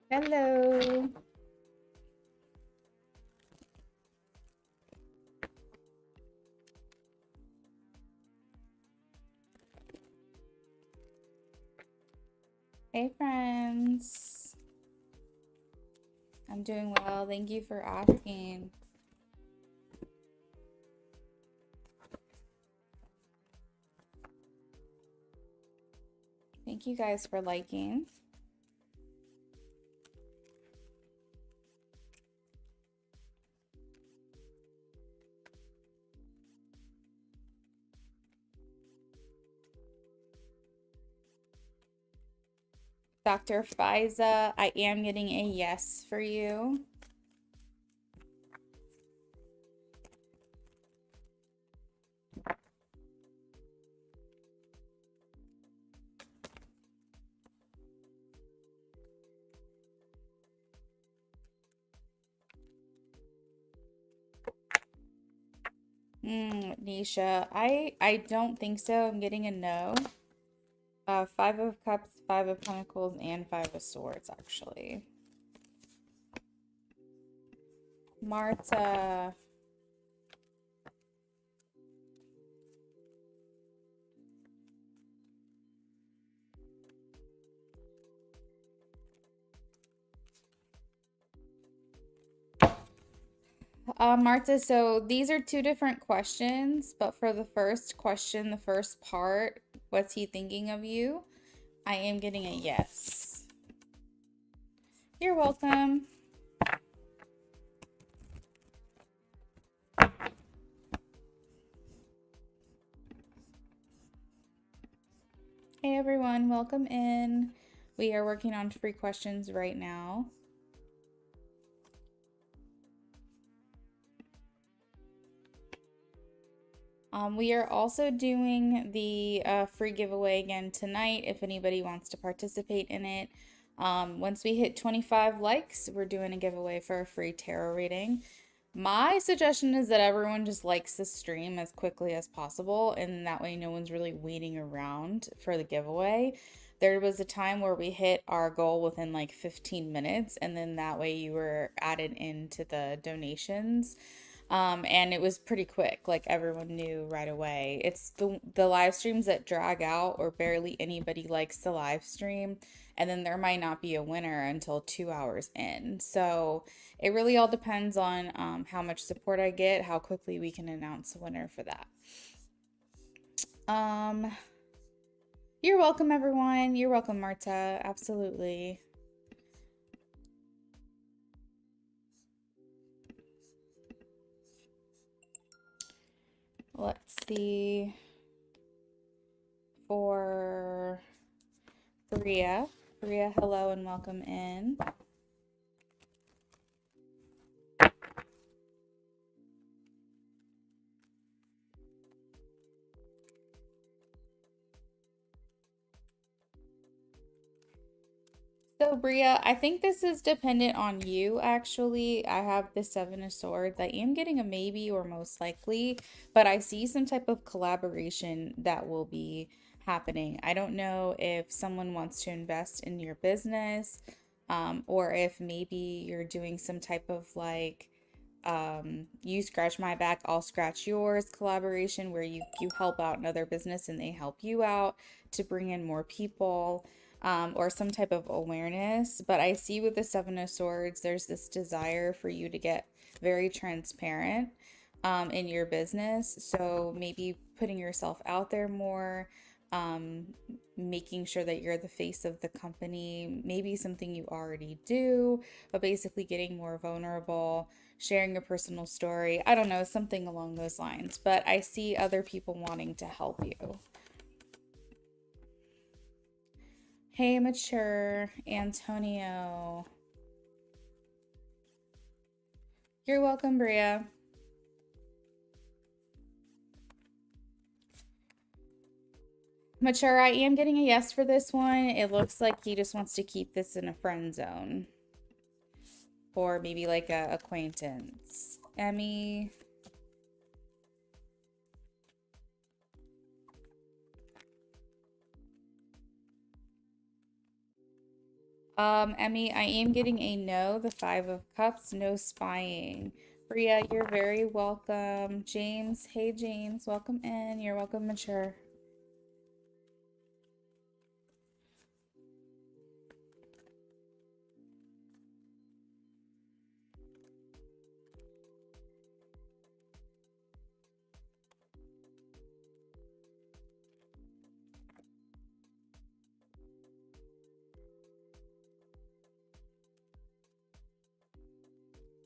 Hello. Hey, friends. I'm doing well. Thank you for asking. Thank you guys for liking. Dr. Fiza, I am getting a yes for you. Nisha, I don't think so. I'm getting a no. Five of Cups, Five of Pentacles, and Five of Swords, actually. Marta. Marta, so these are two different questions, but for the first question, the first part, what's he thinking of you? I am getting a yes. You're welcome. Hey everyone, welcome in. We are working on free questions right now. We are also doing the free giveaway again tonight if anybody wants to participate in it. Once we hit 25 likes, we're doing a giveaway for a free tarot reading. My suggestion is that everyone just likes the stream as quickly as possible, and that way no one's really waiting around for the giveaway. There was a time where we hit our goal within like 15 minutes, and then that way you were added into the donations. And it was pretty quick, like everyone knew right away. It's the live streams that drag out or barely anybody likes the live stream, and then there might not be a winner until 2 hours in. So it really all depends on how much support I get, how quickly we can announce a winner for that. You're welcome, everyone. You're welcome, Marta. Absolutely. Let's see. For Bria. Bria, hello and welcome in. So, Bria, I think this is dependent on you, actually. I have the Seven of Swords. I am getting a maybe or most likely, but I see some type of collaboration that will be happening. I don't know if someone wants to invest in your business, or if maybe you're doing some type of like, you scratch my back, I'll scratch yours collaboration where you help out another business and they help you out to bring in more people, or some type of awareness. But I see with the Seven of Swords, there's this desire for you to get very transparent in your business. So maybe putting yourself out there more, um, making sure that you're the face of the company, maybe something you already do, but basically getting more vulnerable, sharing a personal story. I don't know, something along those lines. But I see other people wanting to help you. Hey, Mature, Antonio. You're welcome, Bria. Mature, I am getting a yes for this one. It looks like he just wants to keep this in a friend zone. Or maybe like a acquaintance. Emmy. Emmy, I am getting a no, the Five of Cups, no spying. Bria, you're very welcome. James, hey James, welcome in. You're welcome, mature.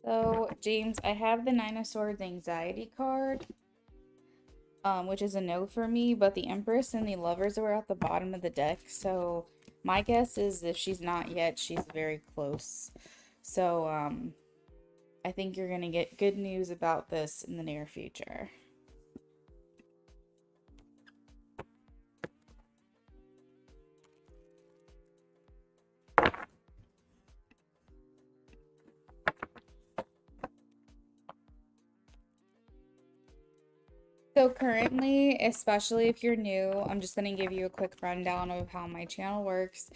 So, James, I have the Nine of Swords anxiety card, which is a no for me, but the Empress and the Lovers were at the bottom of the deck. So, my guess is if she's not yet, she's very close. So, I think you're going to get good news about this in the near future. So currently, especially if you're new, I'm just going to give you a quick rundown of how my channel works.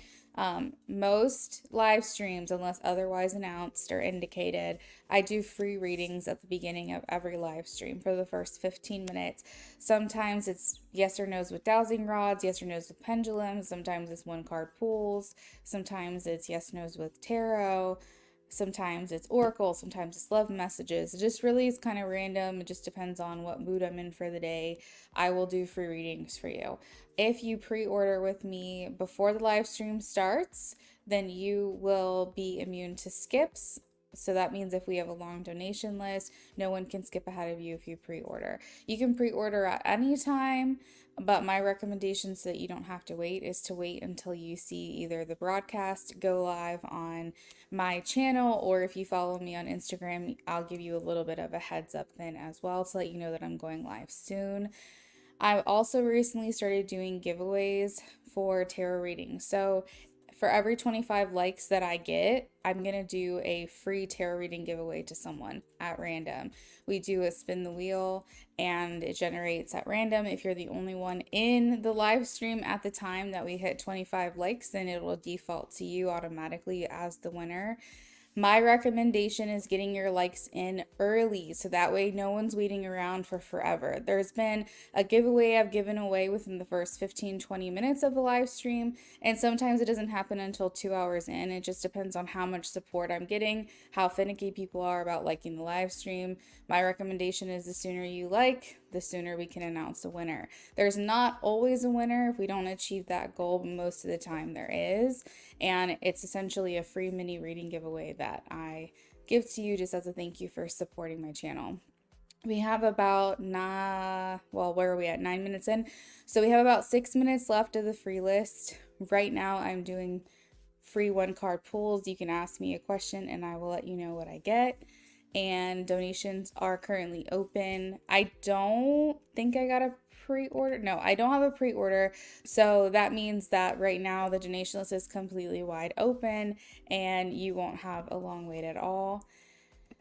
Most live streams, unless otherwise announced or indicated, I do free readings at the beginning of every live stream for the first 15 minutes. Sometimes it's yes or no's with dowsing rods, yes or no's with pendulums. Sometimes it's one card pools. Sometimes it's yes no's with tarot. Sometimes it's oracle, sometimes it's love messages. It just really is kind of random. It just depends on what mood I'm in for the day. I will do free readings for you. If you pre-order with me before the live stream starts, then you will be immune to skips. So that means if we have a long donation list, no one can skip ahead of you if you pre-order. You can pre-order at any time, but my recommendation so that you don't have to wait is to wait until you see either the broadcast go live on my channel, or if you follow me on Instagram, I'll give you a little bit of a heads up then as well to let you know that I'm going live soon. I've also recently started doing giveaways for tarot readings. So for every 25 likes that I get, I'm going to do a free tarot reading giveaway to someone at random. We do a spin the wheel and it generates at random. If you're the only one in the live stream at the time that we hit 25 likes, then it will default to you automatically as the winner. My recommendation is getting your likes in early so that way no one's waiting around for forever. There's been a giveaway I've given away within the first 15-20 minutes of the live stream, and sometimes it doesn't happen until 2 hours in. It just depends on how much support I'm getting, how finicky people are about liking the live stream. My recommendation is the sooner you like, the sooner we can announce the winner. There's not always a winner if we don't achieve that goal, but most of the time there is. And it's essentially a free mini reading giveaway that I give to you just as a thank you for supporting my channel. We have about where are we at? 9 minutes in. So we have about 6 minutes left of the free list. Right now I'm doing free one card pulls. You can ask me a question and I will let you know what I get. And donations are currently open. I don't think I got a pre-order. No, I don't have a pre-order. So that means that right now the donation list is completely wide open and you won't have a long wait at all.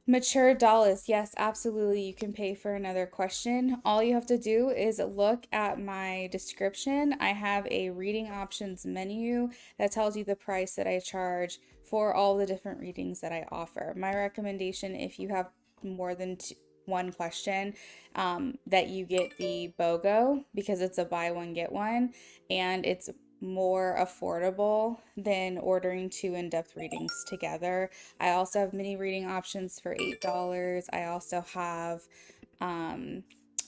Mature dollars, yes, absolutely. You can pay for another question. All you have to do is look at my description. I have a reading options menu that tells you the price that I charge for all the different readings that I offer. My recommendation, if you have more than one question, that you get the BOGO because it's a buy one, get one, and it's more affordable than ordering two in-depth readings together. I also have mini reading options for $8. I also have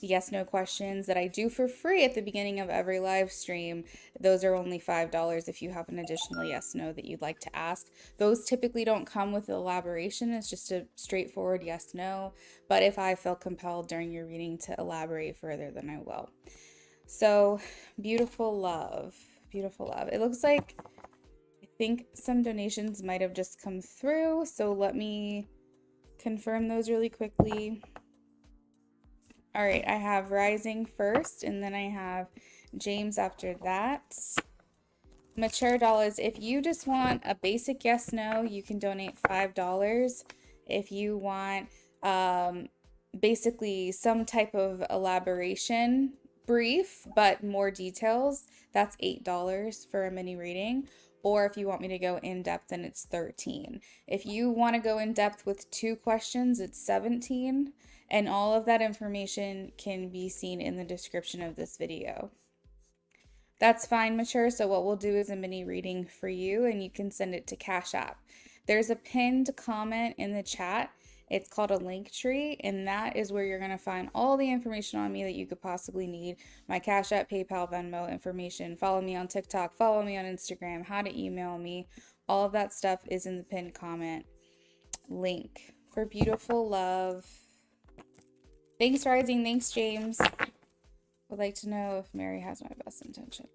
yes no questions that I do for free at the beginning of every live stream. Those are only $5 if you have an additional yes no that you'd like to ask. Those typically don't come with elaboration. It's just a straightforward yes no, but if I feel compelled during your reading to elaborate further, then I will. So beautiful love. Beautiful love. It looks like I think some donations might have just come through, so let me confirm those really quickly. All right, I have Rising first, and then I have James after that. Mature dollars, if you just want a basic yes no, you can donate $5. If you want basically some type of elaboration, brief but more details, that's $8 for a mini reading. Or if you want me to go in depth, then it's 13. If you want to go in depth with 2 questions, it's 17. And all of that information can be seen in the description of this video. That's fine, Mature. So what we'll do is a mini reading for you, and you can send it to Cash App. There's a pinned comment in the chat. It's called a link tree, and that is where you're going to find all the information on me that you could possibly need. My Cash App, PayPal, Venmo information. Follow me on TikTok. Follow me on Instagram. How to email me. All of that stuff is in the pinned comment link. For beautiful love. Thanks, Rising. Thanks, James. Would like to know if Mary has my best intention.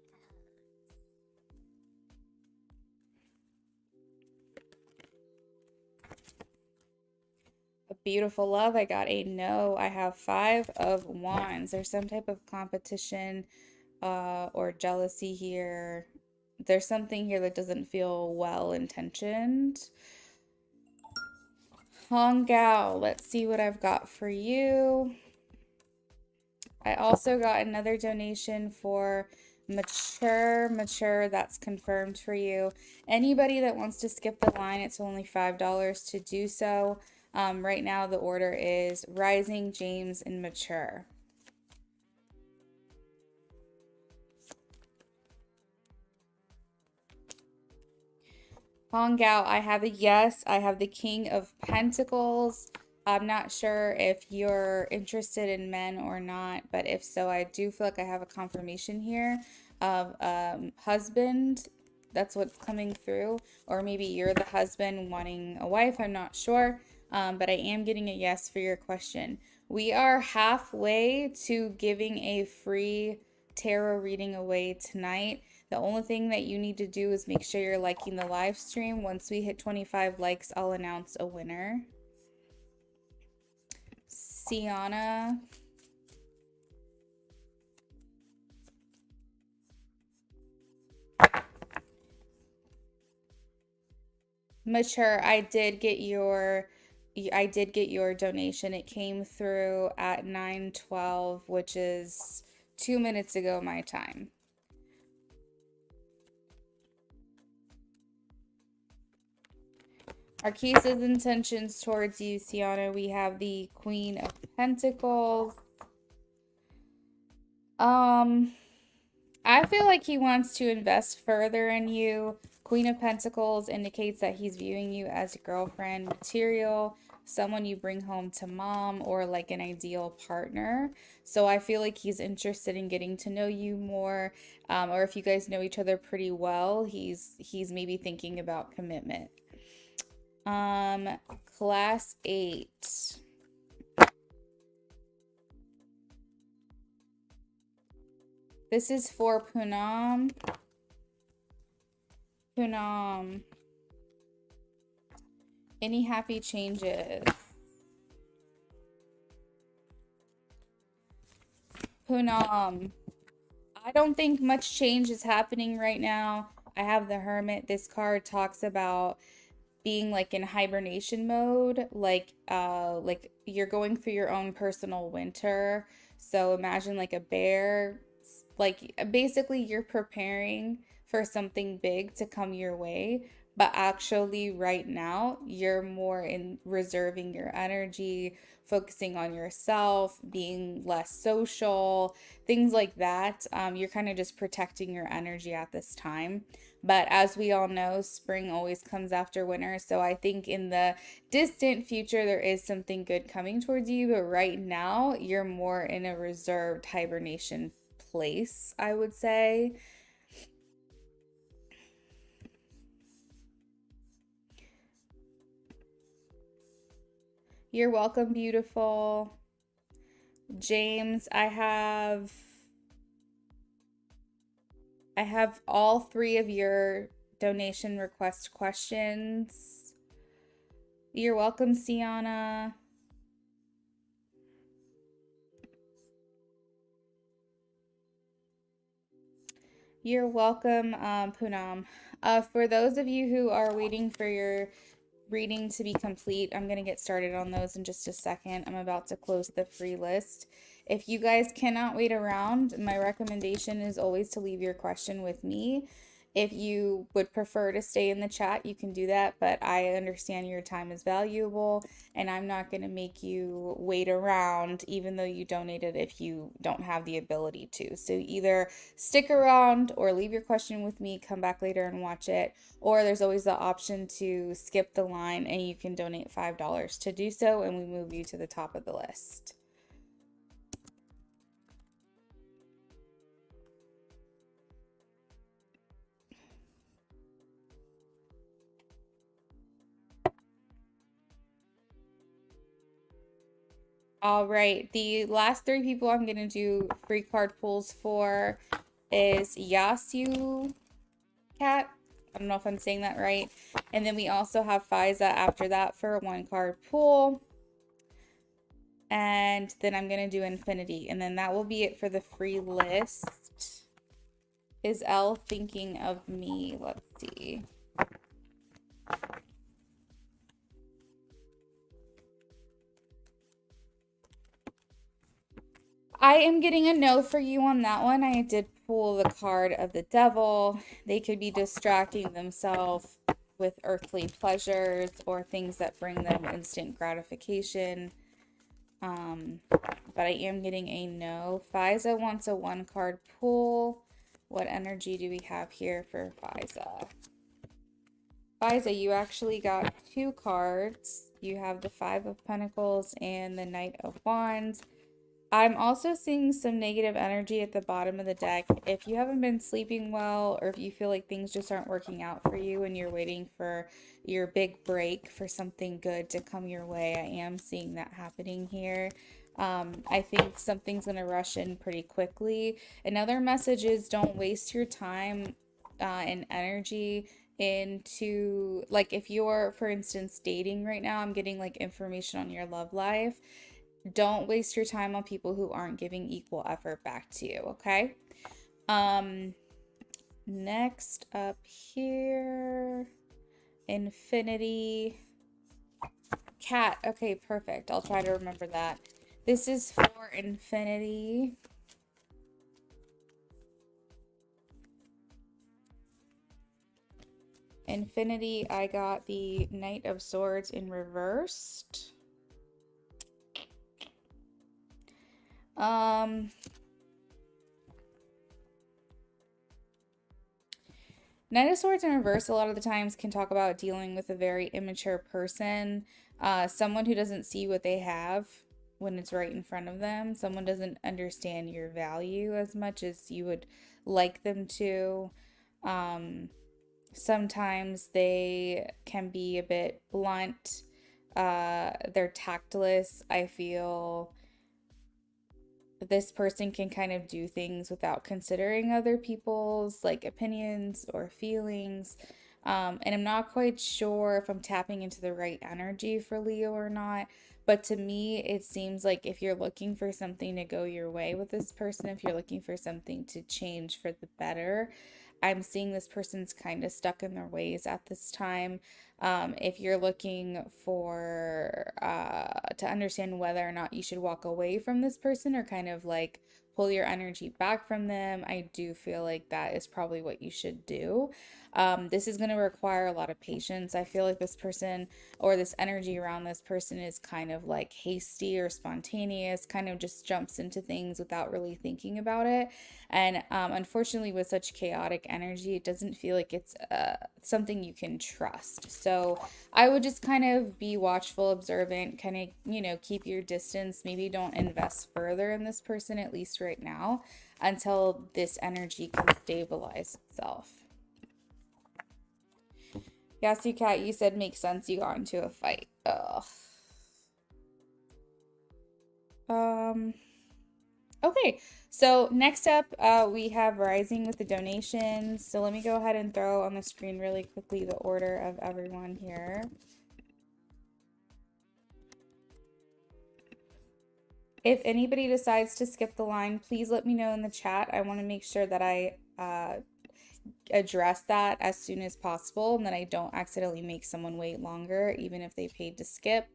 A beautiful love. I got a no. I have 5 of Wands. There's some type of competition or jealousy here. There's something here that doesn't feel well intentioned. Hong Gao. Let's see what I've got for you. I also got another donation for Mature, that's confirmed for you. Anybody that wants to skip the line, it's only $5 to do so. Right now the order is Rising, James, and Mature. Hong Gao, I have a yes. I have the King of Pentacles. I'm not sure if you're interested in men or not, but if so, I do feel like I have a confirmation here of husband. That's what's coming through. Or maybe you're the husband wanting a wife. I'm not sure. But I am getting a yes for your question. We are halfway to giving a free tarot reading away tonight. The only thing that you need to do is make sure you're liking the live stream. Once we hit 25 likes, I'll announce a winner. Sienna. Mature, I did get your donation. It came through at 9:12, which is 2 minutes ago my time. Our keys and intentions towards you, Sienna. We have the Queen of Pentacles. I feel like he wants to invest further in you. Queen of Pentacles indicates that he's viewing you as girlfriend material, someone you bring home to mom, or like an ideal partner. So I feel like he's interested in getting to know you more, or if you guys know each other pretty well, he's maybe thinking about commitment. Class 8. This is for Poonam. Poonam. Any happy changes? Poonam. I don't think much change is happening right now. I have the Hermit. This card talks about being like in hibernation mode, like you're going through your own personal winter. So imagine like a bear, like basically you're preparing for something big to come your way, but actually right now you're more in reserving your energy, focusing on yourself, being less social, things like that. You're kind of just protecting your energy at this time. But as we all know, spring always comes after winter. So I think in the distant future, there is something good coming towards you. But right now, you're more in a reserved hibernation place, I would say. You're welcome, beautiful. James, I have all 3 of your donation request questions. You're welcome, Sienna. You're welcome, Poonam. For those of you who are waiting for your reading to be complete, I'm going to get started on those in just a second. I'm about to close the free list. If you guys cannot wait around, my recommendation is always to leave your question with me. If you would prefer to stay in the chat, you can do that, but I understand your time is valuable and I'm not going to make you wait around even though you donated if you don't have the ability to. So either stick around or leave your question with me, come back later and watch it, or there's always the option to skip the line and you can donate $5 to do so and we move you to the top of the list. All right, the last three people I'm going to do free card pulls for is Yasu Cat. I don't know if I'm saying that right. And then we also have Fiza after that for a 1-card pull. And then I'm going to do Infinity. And then that will be it for the free list. Is Elle thinking of me? Let's see. I am getting a no for you on that one. I did pull the card of the devil. They could be distracting themselves with earthly pleasures or things that bring them instant gratification. But I am getting a no. Fiza wants a 1-card pull. What energy do we have here for Fiza? Fiza, you actually got 2 cards. You have the 5 of Pentacles and the Knight of Wands. I'm also seeing some negative energy at the bottom of the deck. If you haven't been sleeping well, or if you feel like things just aren't working out for you and you're waiting for your big break for something good to come your way, I am seeing that happening here. I think something's going to rush in pretty quickly. Another message is don't waste your time and energy into, like, if you're, for instance, dating right now, I'm getting like information on your love life. Don't waste your time on people who aren't giving equal effort back to you, okay? Next up here, Infinity. Cat. Okay, perfect. I'll try to remember that. This is for Infinity. Infinity, I got the Knight of Swords in reversed. Knight of Swords in reverse a lot of the times can talk about dealing with a very immature person, someone who doesn't see what they have when it's right in front of them. Someone doesn't understand your value as much as you would like them to. Sometimes they can be a bit blunt. They're tactless. I feel this person can kind of do things without considering other people's like opinions or feelings. And I'm not quite sure if I'm tapping into the right energy for Leo or not. But to me, it seems like if you're looking for something to go your way with this person, if you're looking for something to change for the better, I'm seeing this person's kind of stuck in their ways at this time. If you're looking for to understand whether or not you should walk away from this person or kind of like pull your energy back from them, I do feel like that is probably what you should do. This is going to require a lot of patience. I feel like this person or this energy around this person is kind of like hasty or spontaneous, kind of just jumps into things without really thinking about it. And unfortunately, with such chaotic energy, it doesn't feel like it's something you can trust. So I would just kind of be watchful, observant, kind of, keep your distance. Maybe don't invest further in this person, at least right now, until this energy can stabilize itself. Yasu Cat, you said makes sense. You got into a fight. Ugh. Okay, so next up, we have Rising with the donations. So let me go ahead and throw on the screen really quickly the order of everyone here. If anybody decides to skip the line, please let me know in the chat. I want to make sure that I address that as soon as possible and that I don't accidentally make someone wait longer, even if they paid to skip.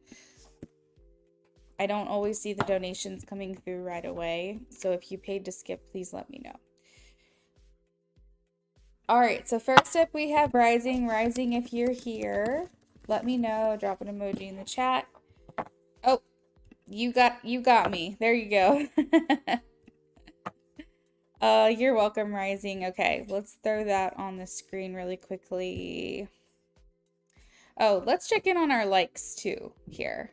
I don't always see the donations coming through right away. So if you paid to skip, please let me know. All right, so first up we have Rising. Rising, if you're here, let me know. Drop an emoji in the chat. Oh, you got me. There you go. You're welcome, Rising. Okay, let's throw that on the screen really quickly. Oh, let's check in on our likes too here.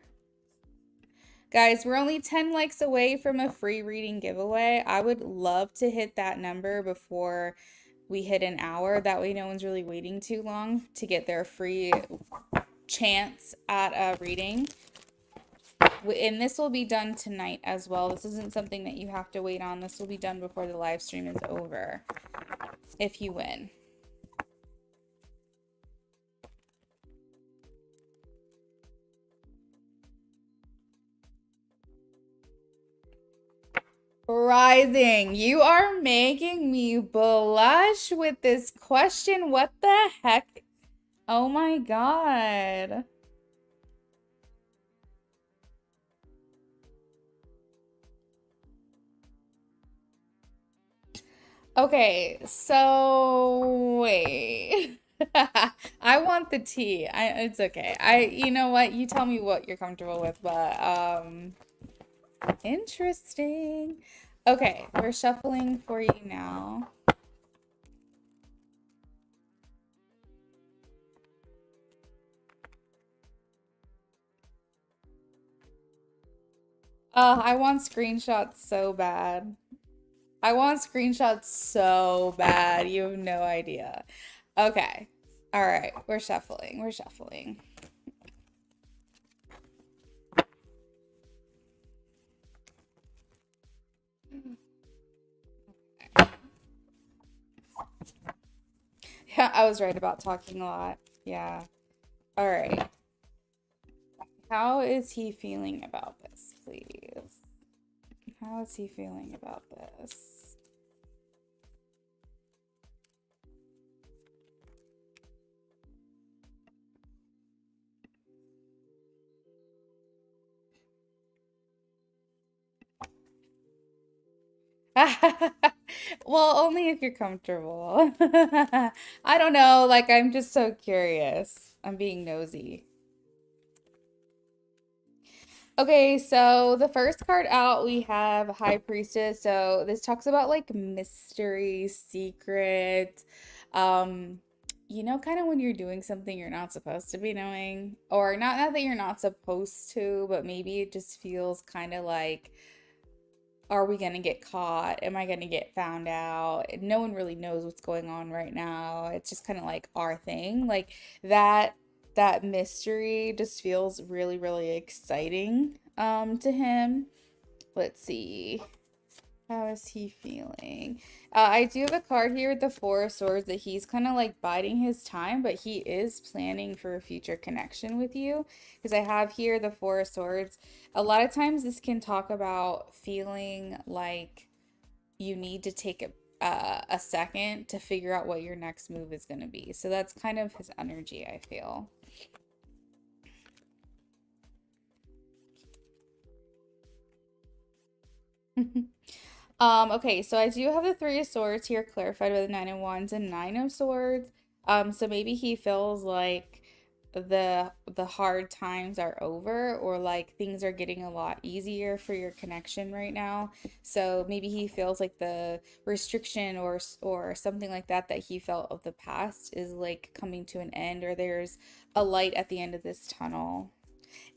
Guys, we're only 10 likes away from a free reading giveaway. I would love to hit that number before we hit an hour. That way no one's really waiting too long to get their free chance at a reading. And this will be done tonight as well. This isn't something that you have to wait on. This will be done before the live stream is over if you win. Rising, you are making me blush with this question. What the heck? Oh my God. Okay, so wait. I want the tea. It's okay. You know what? You tell me what you're comfortable with, but interesting. Okay, we're shuffling for you now. I want screenshots so bad. I want screenshots so bad. You have no idea. Okay. All right. We're shuffling. We're shuffling. Yeah, I was right about talking a lot. Yeah. All right. How is he feeling about this, please? How is he feeling about this? Well, only if you're comfortable. I don't know. Like, I'm just so curious. I'm being nosy. Okay, so the first card out, we have High Priestess. So this talks about like mystery, secret, um, kind of when you're doing something you're not supposed to be doing, or not that you're not supposed to, but maybe it just feels kind of like, are we gonna get caught? Am I gonna get found out? No one really knows what's going on right now. It's just kind of like our thing. Like that mystery just feels really, really exciting to him. Let's see. How is he feeling? I do have a card here with the Four of Swords that he's kind of like biding his time, but he is planning for a future connection with you. Because I have here the Four of Swords. A lot of times this can talk about feeling like you need to take a second to figure out what your next move is going to be. So that's kind of his energy, I feel. Okay, so I do have the Three of Swords here clarified with the Nine of Wands and Nine of Swords. So maybe he feels like the hard times are over, or like things are getting a lot easier for your connection right now. So maybe he feels like the restriction or something like that he felt of the past is like coming to an end, or there's a light at the end of this tunnel.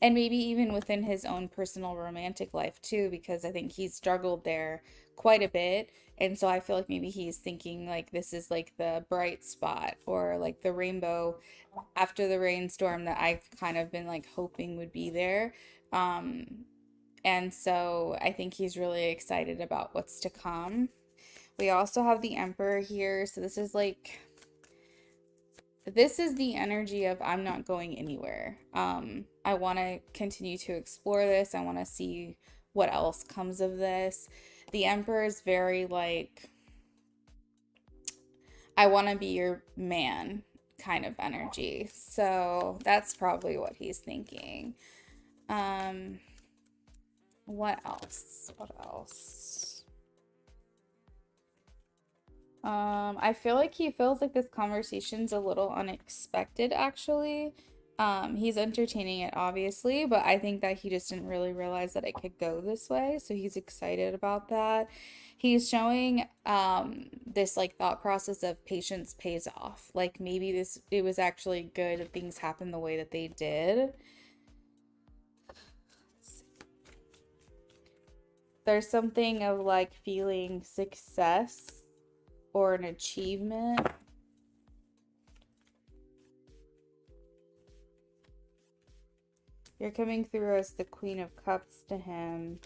And maybe even within his own personal romantic life too, because I think he's struggled there quite a bit. And so I feel like maybe he's thinking like this is like the bright spot, or like the rainbow after the rainstorm that I've kind of been like hoping would be there. And so I think he's really excited about what's to come. We also have the Emperor here. So this is the energy of I'm not going anywhere. I want to continue to explore this. I want to see what else comes of this. The Emperor is very like, I want to be your man kind of energy. So that's probably what he's thinking. What else? What else? I feel like he feels like this conversation's a little unexpected, actually. He's entertaining it, obviously, but I think that he just didn't really realize that it could go this way, so he's excited about that. He's showing this like thought process of patience pays off. Like maybe this it was actually good that things happened the way that they did. There's something of like feeling success or an achievement. You're coming through as the Queen of Cups to him.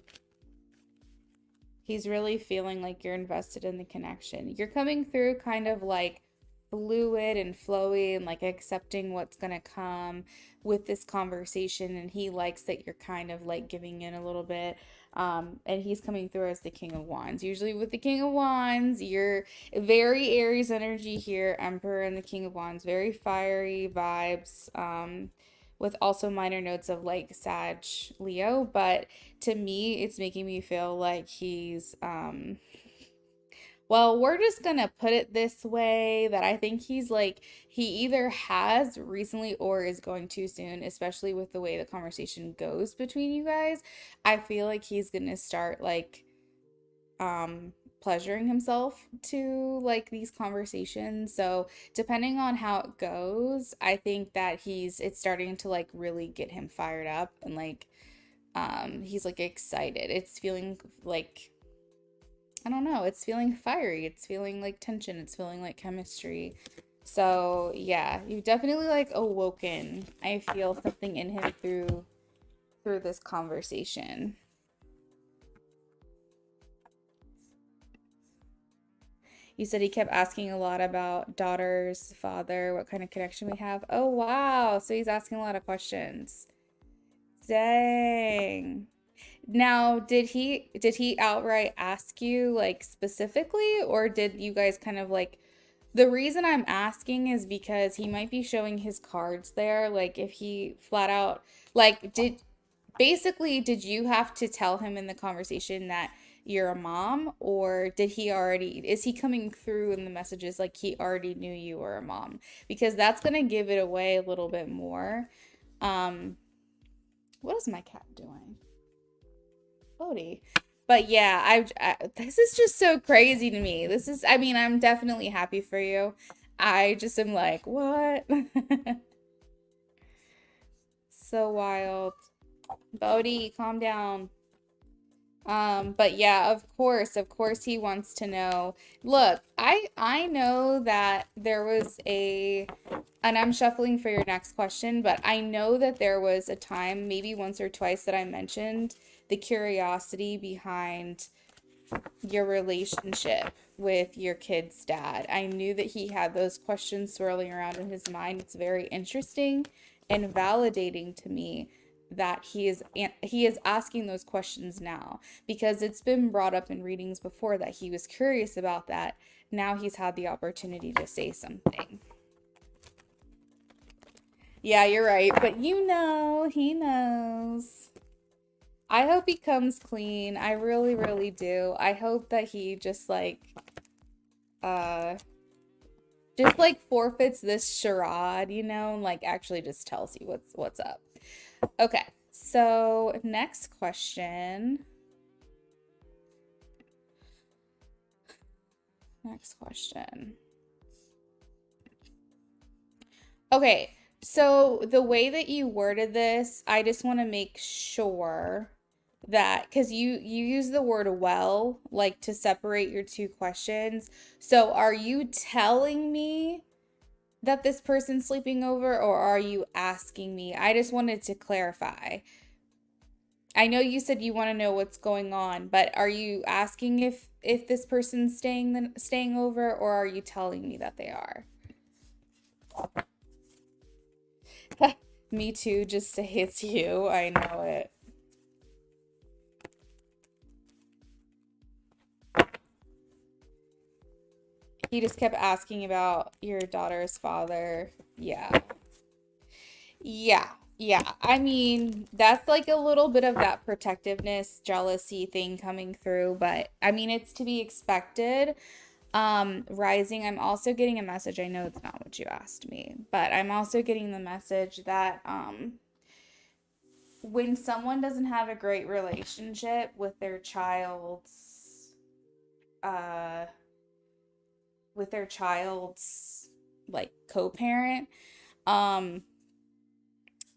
He's really feeling like you're invested in the connection. You're coming through kind of like fluid and flowy and like accepting what's going to come with this conversation. And he likes that you're kind of like giving in a little bit. And he's coming through as the King of Wands. Usually with the King of Wands, you're very Aries energy here. Emperor and the King of Wands, very fiery vibes. With also minor notes of like Sag, Leo, but to me it's making me feel like he's well, we're just gonna put it this way that I think he's like he either has recently or is going to soon, especially with the way the conversation goes between you guys. I feel like he's gonna start like pleasuring himself to like these conversations. So depending on how it goes, I think that it's starting to like really get him fired up and like he's like excited. It's feeling like I don't know, it's feeling fiery, it's feeling like tension, it's feeling like chemistry. So yeah, you've definitely like awoken. I feel something in him through this conversation. You said he kept asking a lot about daughters, father, what kind of connection we have. Oh, wow. So he's asking a lot of questions. Dang. Now, did he outright ask you like specifically, or did you guys kind of like the reason I'm asking is because he might be showing his cards there. Like if he flat out like did you have to tell him in the conversation that you're a mom, or is he coming through in the messages like he already knew you were a mom? Because that's going to give it away a little bit more. Um what is my cat doing? Bodhi. But yeah, this is just so crazy to me. I mean, I'm definitely happy for you. I just am like, what? So wild. Bodhi, calm down. But yeah, of course he wants to know. Look, I know that there was and I'm shuffling for your next question, but I know that there was a time, maybe once or twice, that I mentioned the curiosity behind your relationship with your kid's dad. I knew that he had those questions swirling around in his mind. It's very interesting and validating to me that he is asking those questions now, because it's been brought up in readings before that he was curious about that. Now he's had the opportunity to say something. Yeah, you're right, but he knows. I hope he comes clean. I really, really do. I hope that he uh just like forfeits this charade, and like actually just tells you what's up. Okay. So, next question. Next question. Okay. So, the way that you worded this, I just want to make sure that cuz you use the word well like to separate your two questions. So, are you telling me that this person's sleeping over, or are you asking me? I just wanted to clarify. I know you said you want to know what's going on, but are you asking if this person's staying over, or are you telling me that they are? Me too, just say it's you. I know it. He just kept asking about your daughter's father. Yeah. Yeah. Yeah. I mean, that's like a little bit of that protectiveness, jealousy thing coming through, but I mean, it's to be expected. Rising, I'm also getting a message. I know it's not what you asked me, but I'm also getting the message that when someone doesn't have a great relationship uh with their child's like co-parent, um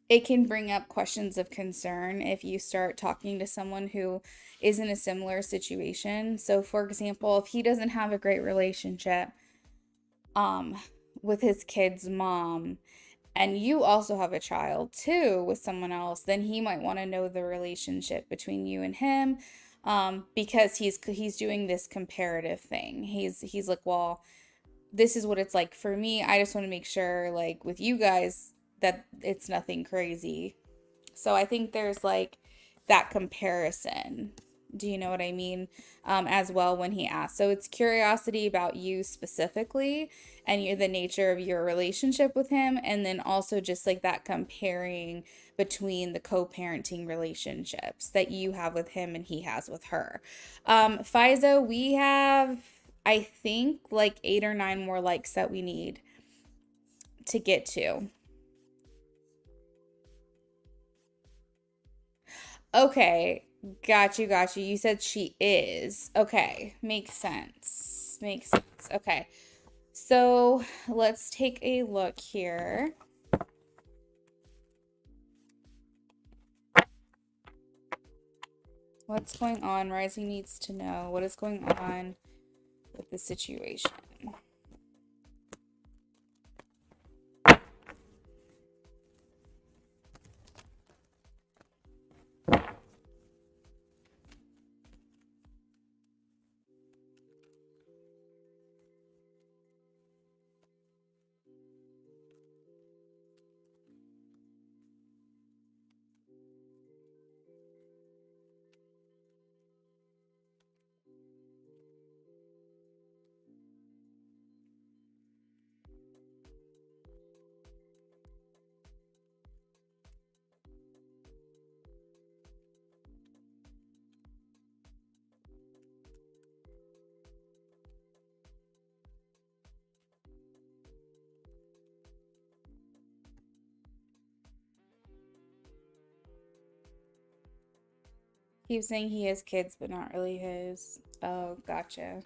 it can bring up questions of concern if you start talking to someone who is in a similar situation. So for example, if he doesn't have a great relationship um with his kid's mom, and you also have a child too with someone else, then he might want to know the relationship between you and him, because he's doing this comparative thing. He's like, well, this is what it's like for me. I just want to make sure, like with you guys, that it's nothing crazy. So I think there's like that comparison. Do you know what I mean? As well when he asks. So it's curiosity about you specifically and the nature of your relationship with him. And then also just like that comparing between the co-parenting relationships that you have with him and he has with her. Fiza, we have, I think, like 8 or 9 more likes that we need to get to. Okay, got you. You said she is. Okay, makes sense. Makes sense. Okay, so let's take a look here. What's going on? Rising needs to know what is going on with the situation. Keeps saying he has kids, but not really his. Oh, gotcha.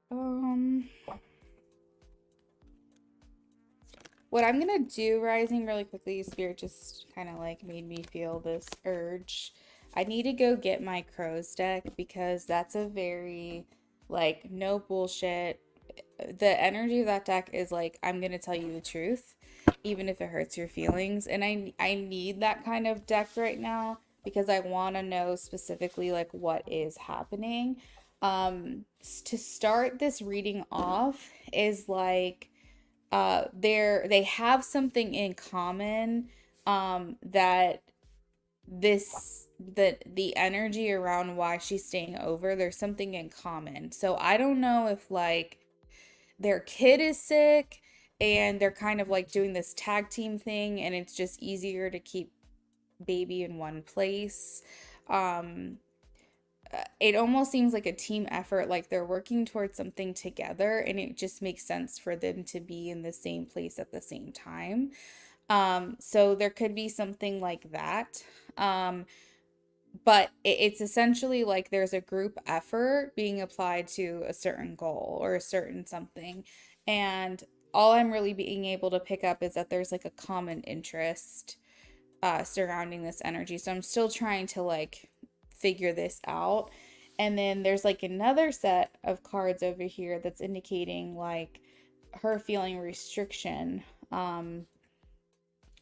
Um, what I'm gonna do, Rising, really quickly, Spirit just kind of like made me feel this urge. I need to go get my Crows deck because that's a very, like, no bullshit. The energy of that deck is like, I'm gonna tell you the truth, even if it hurts your feelings. And I need that kind of deck right now because I want to know specifically like what is happening. To start this reading off is like they have something in common, that the energy around why she's staying over, there's something in common. So I don't know if like their kid is sick and they're kind of like doing this tag team thing and it's just easier to keep baby in one place. um it almost seems like a team effort, like they're working towards something together, and it just makes sense for them to be in the same place at the same time. So there could be something like that. But it's essentially like there's a group effort being applied to a certain goal or a certain something. And all I'm really being able to pick up is that there's like a common interest surrounding this energy. So I'm still trying to like figure this out. And then there's like another set of cards over here that's indicating like her feeling restriction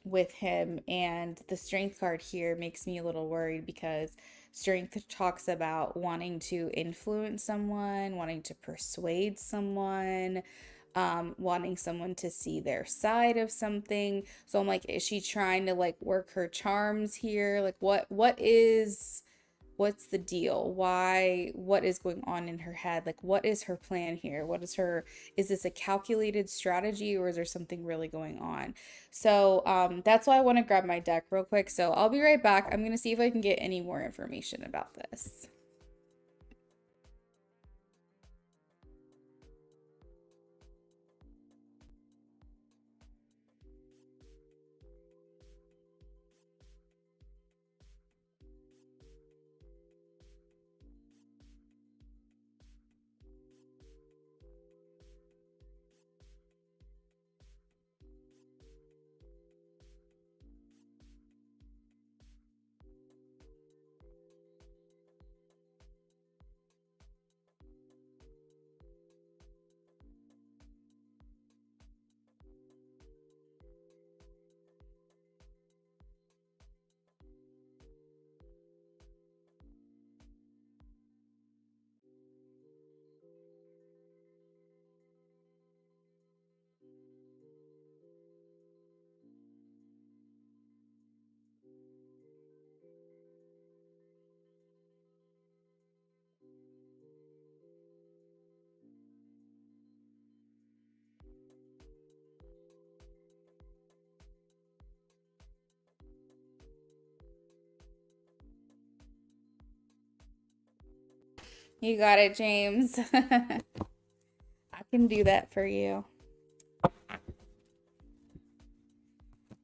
with him. And the strength card here makes me a little worried because strength talks about wanting to influence someone, wanting to persuade someone, wanting someone to see their side of something. So I'm like, is she trying to like work her charms here? Like what's the deal? Why, what is going on in her head? Like, what is her plan here? Is this a calculated strategy or is there something really going on? So, that's why I want to grab my deck real quick. So I'll be right back. I'm going to see if I can get any more information about this. You got it, James. I can do that for you.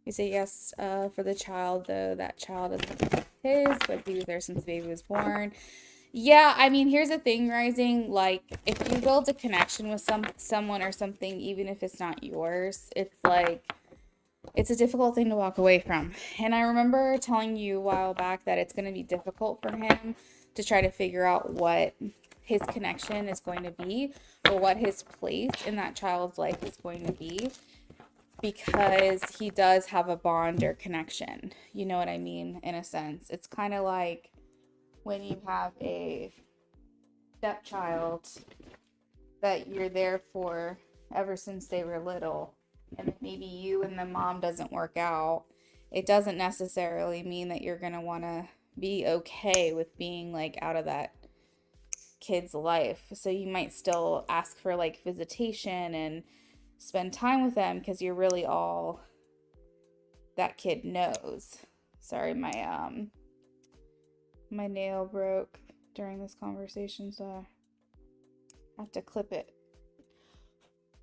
You say yes for the child, though that child isn't his, but he was there since the baby was born. Yeah, I mean, here's the thing, Rising. Like, if you build a connection with someone or something, even if it's not yours, it's like it's a difficult thing to walk away from. And I remember telling you a while back that it's going to be difficult for him to try to figure out what his connection is going to be or what his place in that child's life is going to be, because he does have a bond or connection. You know what I mean? In a sense, it's kind of like when you have a stepchild that you're there for ever since they were little, and maybe you and the mom doesn't work out. It doesn't necessarily mean that you're going to want to be okay with being like out of that kid's life. So you might still ask for like visitation and spend time with them because you're really all that kid knows. Sorry, my nail broke during this conversation, so I have to clip it.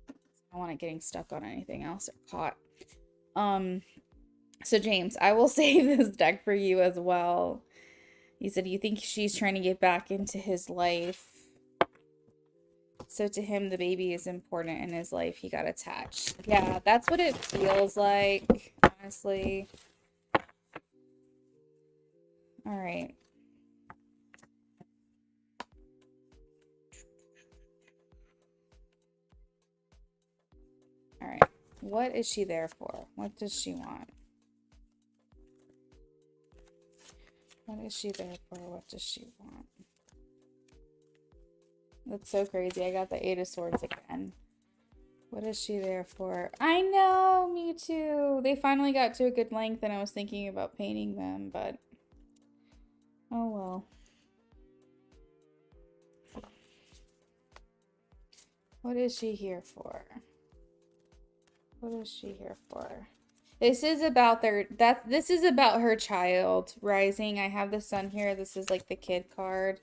I don't want it getting stuck on anything else or caught. So James, I will save this deck for you as well. You said you think she's trying to get back into his life. So to him, the baby is important in his life. He got attached. Yeah, that's what it feels like, honestly. All right. All right. What is she there for? What does she want? What is she there for? What does she want? That's so crazy. I got the Eight of Swords again. What is she there for? I know, me too. They finally got to a good length and I was thinking about painting them, but oh well. What is she here for? What is she here for? This is about this is about her child, Rising. I have the sun here. This is like the kid card.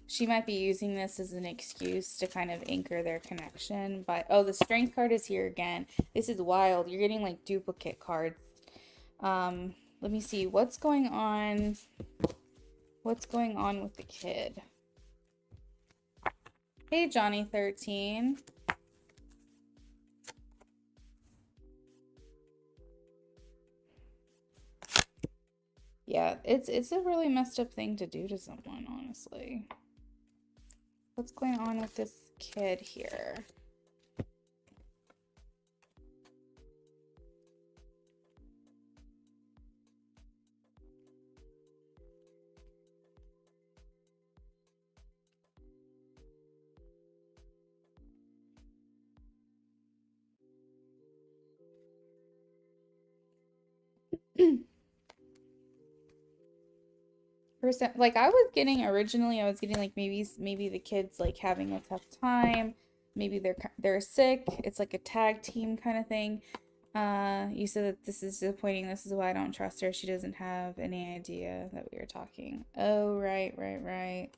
She might be using this as an excuse to kind of anchor their connection. But oh, the strength card is here again. This is wild. You're getting like duplicate cards. Let me see what's going on. What's going on with the kid? Hey, Johnny 13. Yeah, it's a really messed up thing to do to someone, honestly. What's going on with this kid here? 100%. Like I was getting originally, I was getting like maybe the kids like having a tough time. Maybe they're sick. It's like a tag team kind of thing. You said that this is disappointing. This is why I don't trust her. She doesn't have any idea that we were talking. Oh, right, right, right.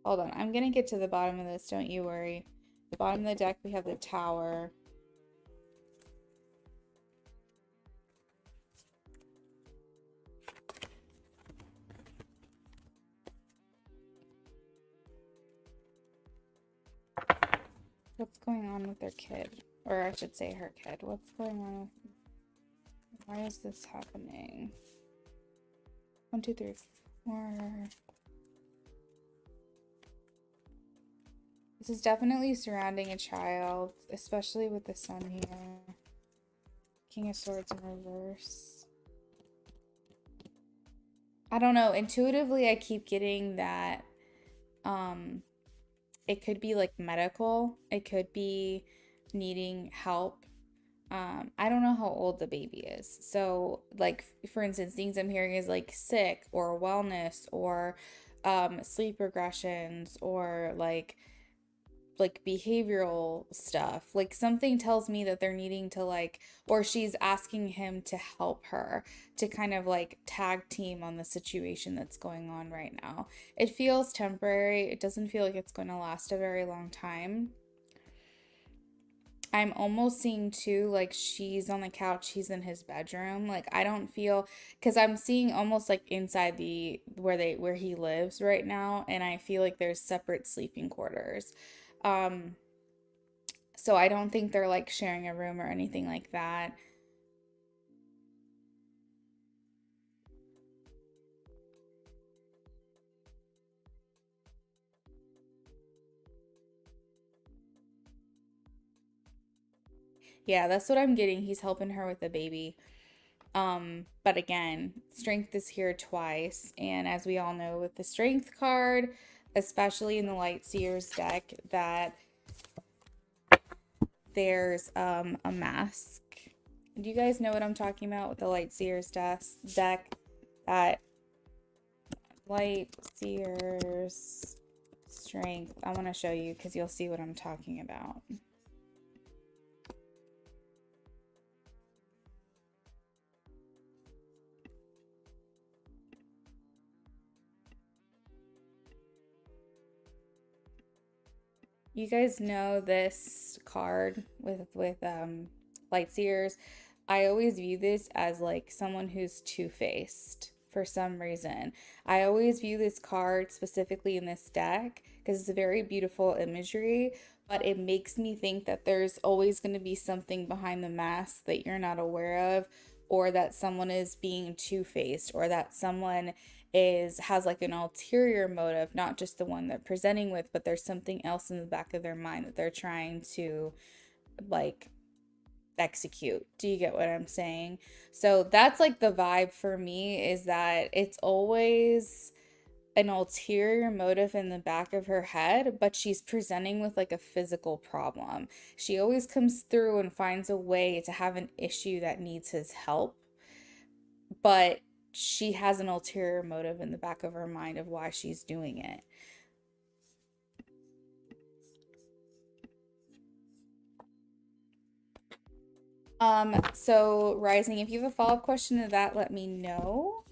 Hold on. I'm gonna get to the bottom of this. Don't you worry. The bottom of the deck, we have the tower. What's going on with their kid? Or I should say her kid. What's going on with... Why is this happening? 1, 2, 3, 4. This is definitely surrounding a child, especially with the sun here. King of Swords in reverse. I don't know. Intuitively, I keep getting that it could be like medical. It could be needing help. I don't know how old the baby is. So, like, for instance, things I'm hearing is like sick or wellness or sleep regressions or like behavioral stuff. Like something tells me that they're needing to like, or she's asking him to help her to kind of like tag team on the situation that's going on right now. It feels temporary. It doesn't feel like it's going to last a very long time. I'm almost seeing too, like she's on the couch, he's in his bedroom. Like I don't feel, because I'm seeing almost like inside the where he lives right now, and I feel like there's separate sleeping quarters. Um, so I don't think they're like sharing a room or anything like that. Yeah, that's what I'm getting. He's helping her with the baby. But again, strength is here twice, and as we all know with the strength card, especially in the Light Seers deck, that there's a mask. Do you guys know what I'm talking about with the Light Seers deck? That Light Seers strength. I want to show you because you'll see what I'm talking about. You guys know this card with Light Seers. I always view this as like someone who's two-faced for some reason. I always view this card specifically in this deck because it's a very beautiful imagery, but it makes me think that there's always going to be something behind the mask that you're not aware of, or that someone is being two-faced, or that someone has like an ulterior motive, not just the one they're presenting with, but there's something else in the back of their mind that they're trying to like execute. Do you get what I'm saying? So that's like the vibe for me, is that it's always an ulterior motive in the back of her head, but she's presenting with like a physical problem. She always comes through and finds a way to have an issue that needs his help, but she has an ulterior motive in the back of her mind of why she's doing it. So Rising, if you have a follow-up question to that, let me know.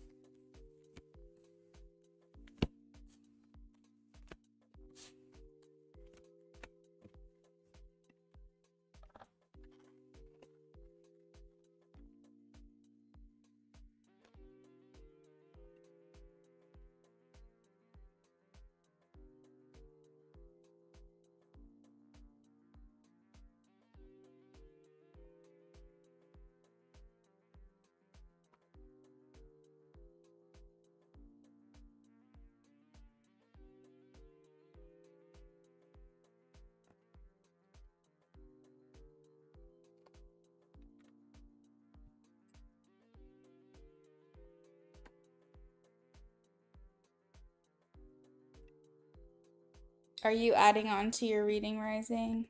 Are you adding on to your reading, Rising?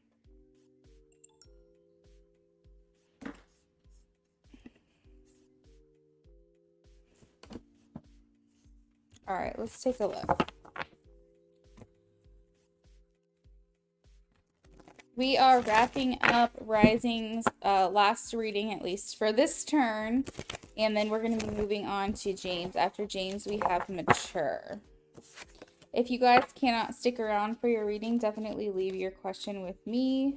All right, let's take a look. We are wrapping up Rising's last reading, at least for this turn. And then we're going to be moving on to James. After James, we have Mature. If you guys cannot stick around for your reading, definitely leave your question with me.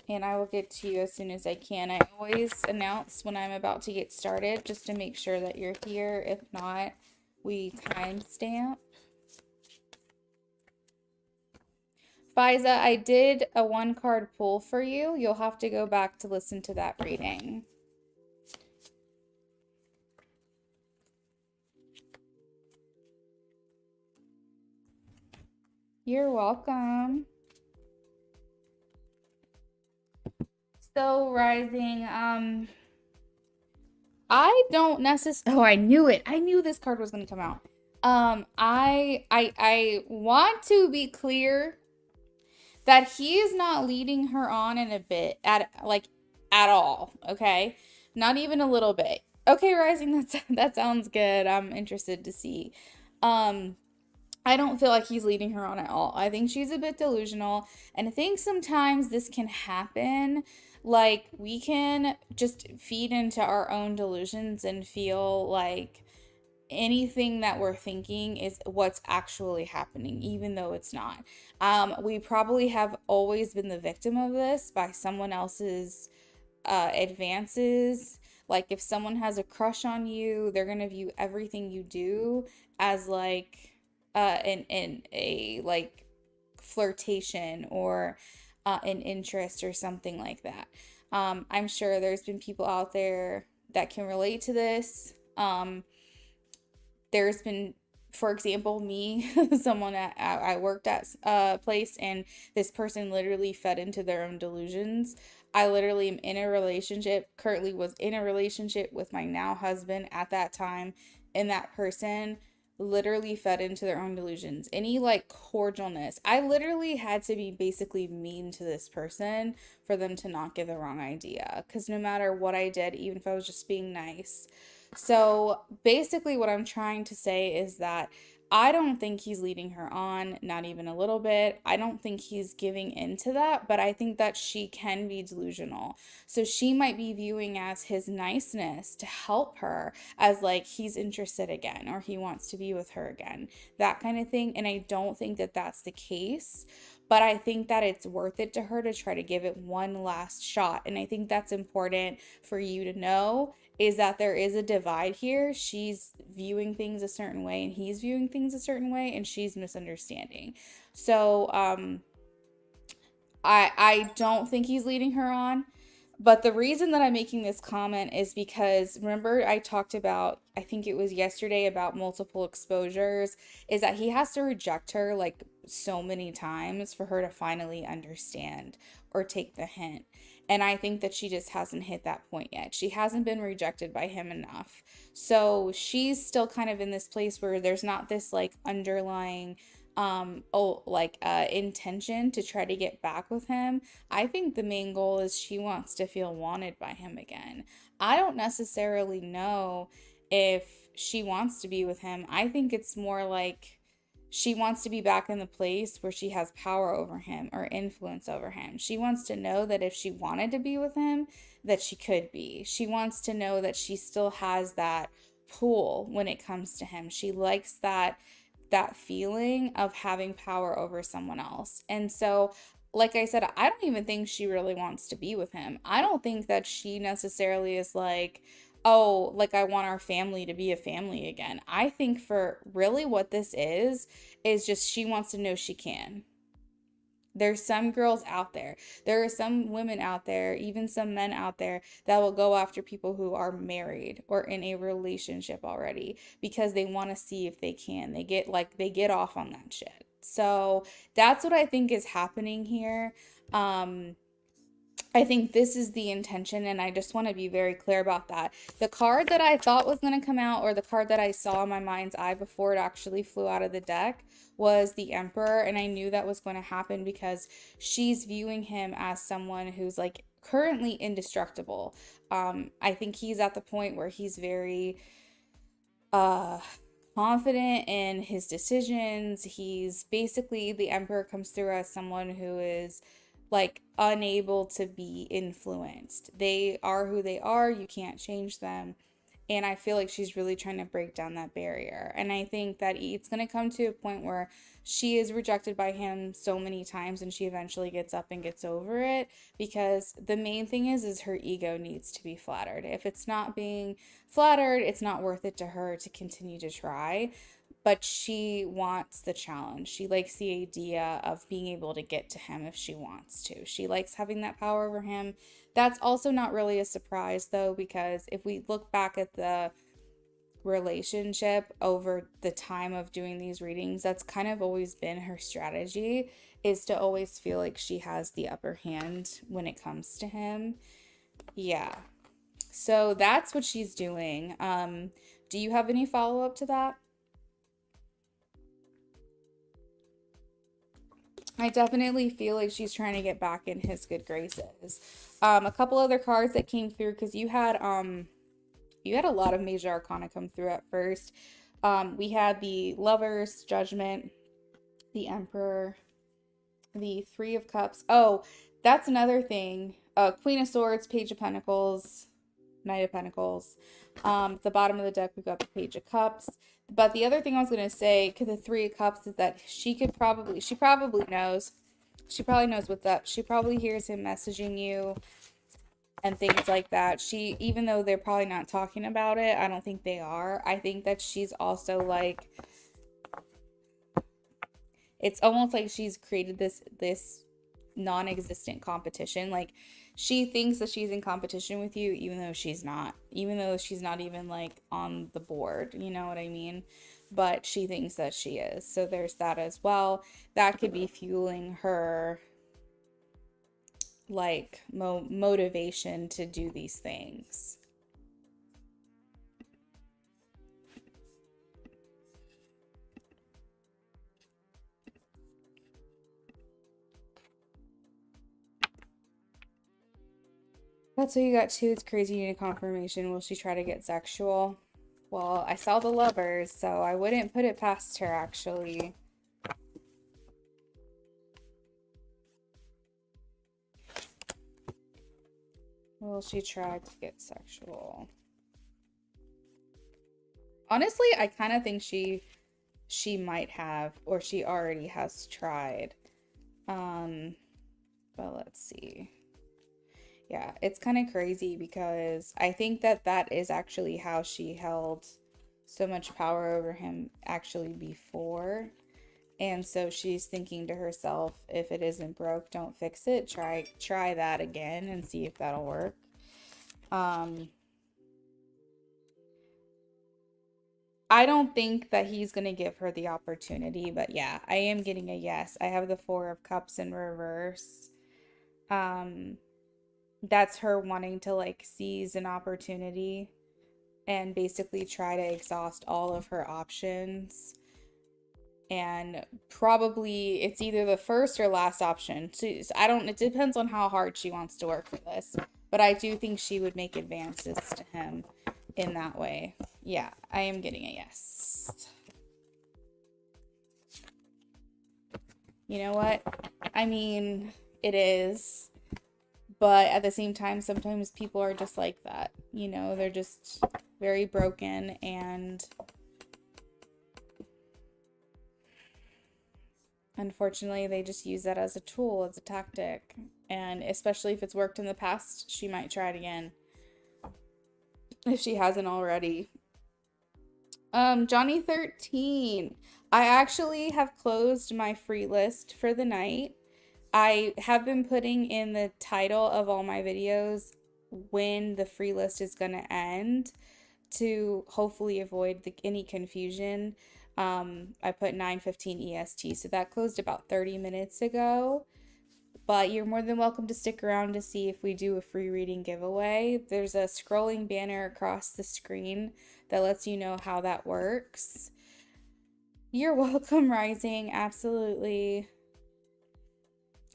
And I will get to you as soon as I can. I always announce when I'm about to get started just to make sure that you're here. If not, we timestamp. Fiza, I did a 1-card pull for you. You'll have to go back to listen to that reading. You're welcome. So, Rising, I don't necessarily. Oh, I knew it. I knew this card was going to come out. I want to be clear that he is not leading her on in a bit at all. Okay, not even a little bit. Okay, Rising, that sounds good. I'm interested to see. I don't feel like he's leading her on at all. I think she's a bit delusional, and I think sometimes this can happen. Like, we can just feed into our own delusions and feel like anything that we're thinking is what's actually happening, even though it's not. We probably have always been the victim of this by someone else's advances. Like, if someone has a crush on you, they're gonna view everything you do as like in a like flirtation or an interest or something like that. I'm sure there's been people out there that can relate to this. There's been, for example, me, someone I worked at a place, and this person literally fed into their own delusions. I literally am in a relationship, currently was in a relationship with my now husband at that time, and that person literally fed into their own delusions. Any like cordialness, I literally had to be basically mean to this person for them to not get the wrong idea. Because no matter what I did, even if I was just being nice. So basically, what I'm trying to say is that I don't think he's leading her on, not even a little bit. I don't think he's giving into that, but I think that she can be delusional. So she might be viewing as his niceness to help her as like he's interested again or he wants to be with her again, that kind of thing. And I don't think that that's the case. But I think that it's worth it to her to try to give it one last shot. And I think that's important for you to know, is that there is a divide here. She's viewing things a certain way and he's viewing things a certain way, and she's misunderstanding. So I don't think he's leading her on. But the reason that I'm making this comment is because remember I talked about, I think it was yesterday, about multiple exposures, is that he has to reject her like so many times for her to finally understand or take the hint. And I think that she just hasn't hit that point yet. She hasn't been rejected by him enough. So she's still kind of in this place where there's not this like underlying intention to try to get back with him. I think the main goal is she wants to feel wanted by him again. I don't necessarily know if she wants to be with him. I think it's more like she wants to be back in the place where she has power over him or influence over him. She wants to know that if she wanted to be with him, that she could be. She wants to know that she still has that pull when it comes to him. She likes that feeling of having power over someone else. And so, like I said, I don't even think she really wants to be with him. I don't think that she necessarily is like, oh, like I want our family to be a family again. I think for really what this is just she wants to know she can. There's some girls out there. There are some women out there, even some men out there that will go after people who are married or in a relationship already because they want to see if they can. They get off on that shit. So that's what I think is happening here. I think this is the intention, and I just want to be very clear about that. The card that I thought was going to come out, or the card that I saw in my mind's eye before it actually flew out of the deck, was the Emperor, and I knew that was going to happen because she's viewing him as someone who's like currently indestructible. I think he's at the point where he's very confident in his decisions. He's basically, the Emperor comes through as someone who is like unable to be influenced. They are who they are, you can't change them. And I feel like she's really trying to break down that barrier. And I think that it's going to come to a point where she is rejected by him so many times and she eventually gets up and gets over it, because the main thing is her ego needs to be flattered. If it's not being flattered, it's not worth it to her to continue to try. But she wants the challenge. She likes the idea of being able to get to him if she wants to. She likes having that power over him. That's also not really a surprise though, because if we look back at the relationship over the time of doing these readings, that's kind of always been her strategy, is to always feel like she has the upper hand when it comes to him. Yeah. So that's what she's doing. Do you have any follow-up to that? I definitely feel like she's trying to get back in his good graces. A couple other cards that came through, because you had a lot of major arcana come through at first. We had the Lovers, Judgment, the Emperor, the Three of Cups. Oh, that's another thing. Queen of Swords, Page of Pentacles, Knight of Pentacles. At the bottom of the deck, we've got the Page of Cups. But the other thing I was going to say to the Three of Cups is that she probably knows. She probably knows what's up. She probably hears him messaging you and things like that. Even though they're probably not talking about it, I don't think they are. I think that she's also like, it's almost like she's created this non-existent competition. Like, she thinks that she's in competition with you, even though she's not. Even though she's not even like on the board, you know what I mean? But she thinks that she is. So there's that as well. That could be fueling her like motivation to do these things. That's what you got too. It's crazy, you need a confirmation. Will she try to get sexual? Well, I saw the Lovers, so I wouldn't put it past her, actually. Will she try to get sexual? Honestly, I kind of think she might have, or she already has tried. But let's see. Yeah, it's kind of crazy, because I think that is actually how she held so much power over him actually before. And so she's thinking to herself, if it isn't broke, don't fix it. Try that again and see if that'll work. I don't think that he's going to give her the opportunity, but yeah, I am getting a yes. I have the Four of Cups in reverse. That's her wanting to like seize an opportunity and basically try to exhaust all of her options. And probably it's either the first or last option. So it depends on how hard she wants to work for this. But I do think she would make advances to him in that way. Yeah, I am getting a yes. You know what? I mean, it is. But at the same time, sometimes people are just like that. You know, they're just very broken, and unfortunately, they just use that as a tool, as a tactic. And especially if it's worked in the past, she might try it again, if she hasn't already. Johnny 13. I actually have closed my free list for the night. I have been putting in the title of all my videos when the free list is going to end, to hopefully avoid any confusion. I put 9:15 EST, so that closed about 30 minutes ago. But you're more than welcome to stick around to see if we do a free reading giveaway. There's a scrolling banner across the screen that lets you know how that works. You're welcome, Rising. Absolutely.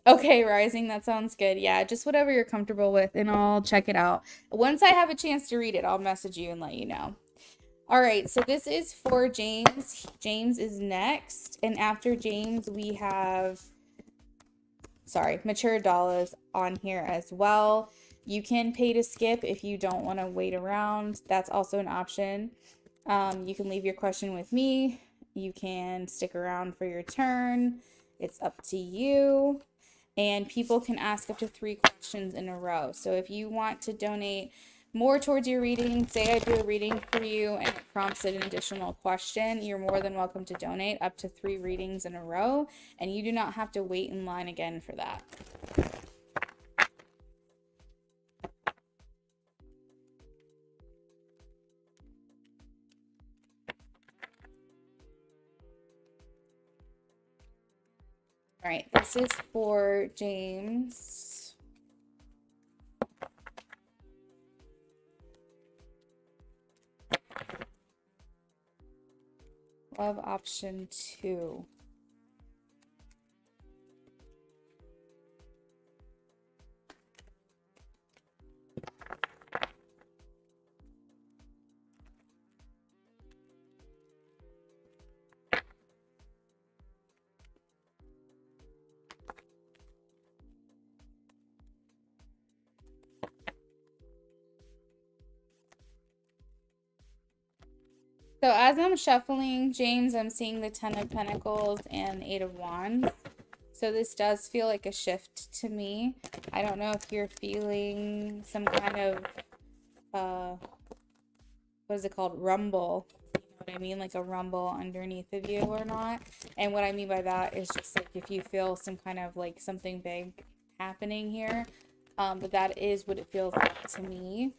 Okay, Rising, that sounds good. Yeah, just whatever you're comfortable with, and I'll check it out. Once I have a chance to read it, I'll message you and let you know. All right, so this is for James. James is next. And after James, we have, sorry, Mature Dollars on here as well. You can pay to skip if you don't want to wait around. That's also an option. You can leave your question with me. You can stick around for your turn. It's up to you. And people can ask up to 3 questions in a row. So if you want to donate more towards your reading, say I do a reading for you and it prompts an additional question, you're more than welcome to donate up to 3 readings in a row, and you do not have to wait in line again for that. All right, this is for James. Love option 2. So as I'm shuffling, James, I'm seeing the Ten of Pentacles and 8 of Wands. So this does feel like a shift to me. I don't know if you're feeling some kind of, what is it called? Rumble. You know what I mean? Like a rumble underneath of you or not. And what I mean by that is just like if you feel some kind of like something big happening here. But that is what it feels like to me.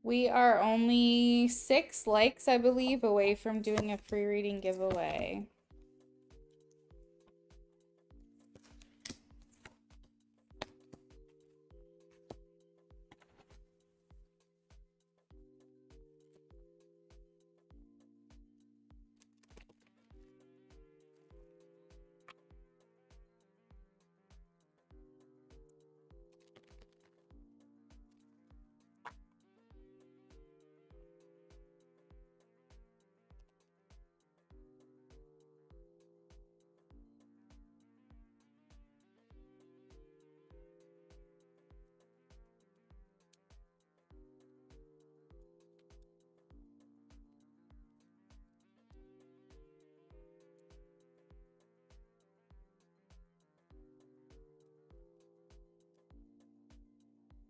We are only 6 likes, I believe, away from doing a free reading giveaway.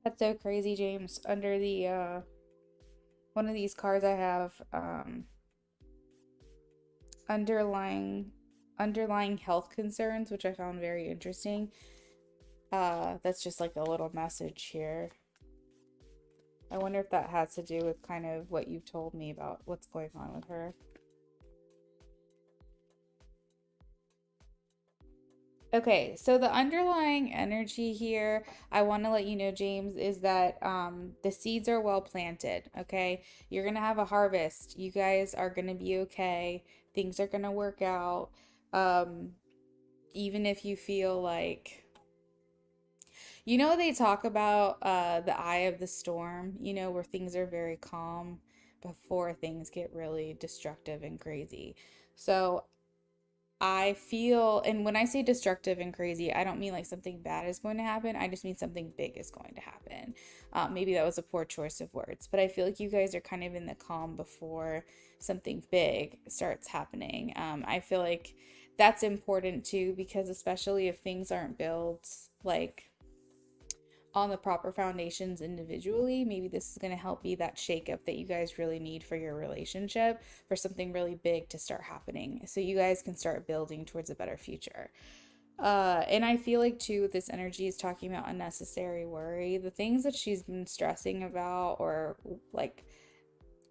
That's so crazy, James. Under the one of these cards I have underlying health concerns, which I found very interesting. That's just like a little message here. I wonder if that has to do with kind of what you've told me about what's going on with her. Okay, so the underlying energy here, I want to let you know, James, is that the seeds are well planted, okay? You're going to have a harvest. You guys are going to be okay. Things are going to work out. Um, Even if you feel like, you know, they talk about the eye of the storm, you know, where things are very calm before things get really destructive and crazy. So I feel, and when I say destructive and crazy, I don't mean like something bad is going to happen. I just mean something big is going to happen. Maybe that was a poor choice of words, but I feel like you guys are kind of in the calm before something big starts happening. I feel like that's important too, because especially if things aren't built like on the proper foundations individually, maybe this is going to help be that shakeup that you guys really need for your relationship, for something really big to start happening so you guys can start building towards a better future. And I feel like too, this energy is talking about unnecessary worry. The things that she's been stressing about or like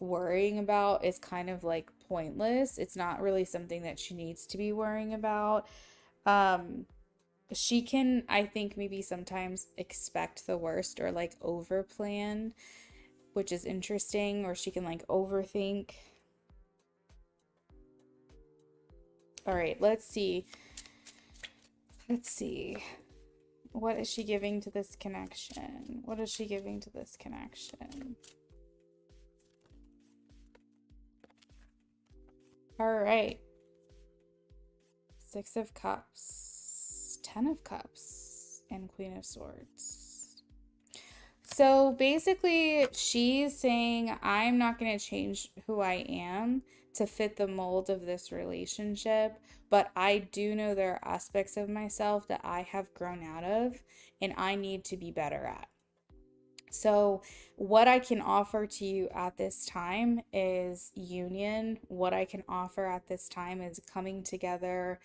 worrying about is kind of like pointless. It's not really something that she needs to be worrying about. Um, she can, I think, maybe sometimes expect the worst or like over plan, which is interesting, or she can like overthink. All right, let's see. Let's see. What is she giving to this connection? What is she giving to this connection? All right. Six of Cups, Ten of Cups, and Queen of Swords. So basically, she's saying, I'm not going to change who I am to fit the mold of this relationship, but I do know there are aspects of myself that I have grown out of and I need to be better at. So, what I can offer to you at this time is union. What I can offer at this time is coming together,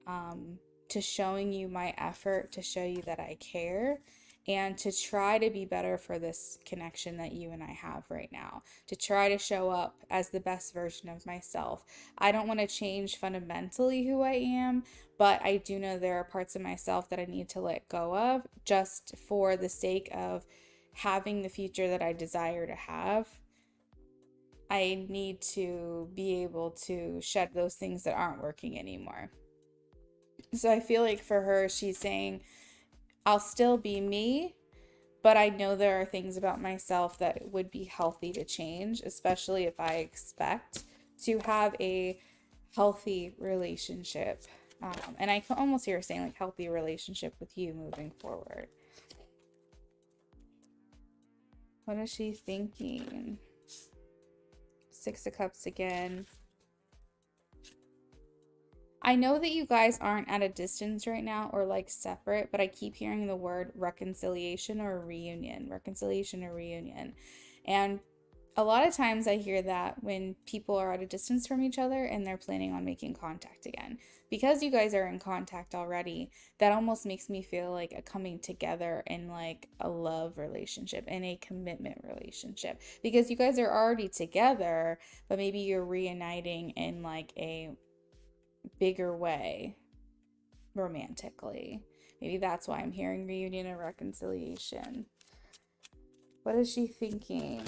to showing you my effort, to show you that I care, and to try to be better for this connection that you and I have right now, to try to show up as the best version of myself. I don't want to change fundamentally who I am, but I do know there are parts of myself that I need to let go of just for the sake of having the future that I desire to have. I need to be able to shed those things that aren't working anymore. So I feel like for her, she's saying, I'll still be me, but I know there are things about myself that would be healthy to change, especially if I expect to have a healthy relationship. And I can almost hear her saying like healthy relationship with you moving forward. What is she thinking? Six of Cups again. I know that you guys aren't at a distance right now or like separate, but I keep hearing the word reconciliation or reunion. Reconciliation or reunion. And a lot of times I hear that when people are at a distance from each other and they're planning on making contact again. Because you guys are in contact already, that almost makes me feel like a coming together in like a love relationship, in a commitment relationship. Because you guys are already together, but maybe you're reuniting in like a bigger way romantically. Maybe that's why I'm hearing reunion and reconciliation. What is she thinking?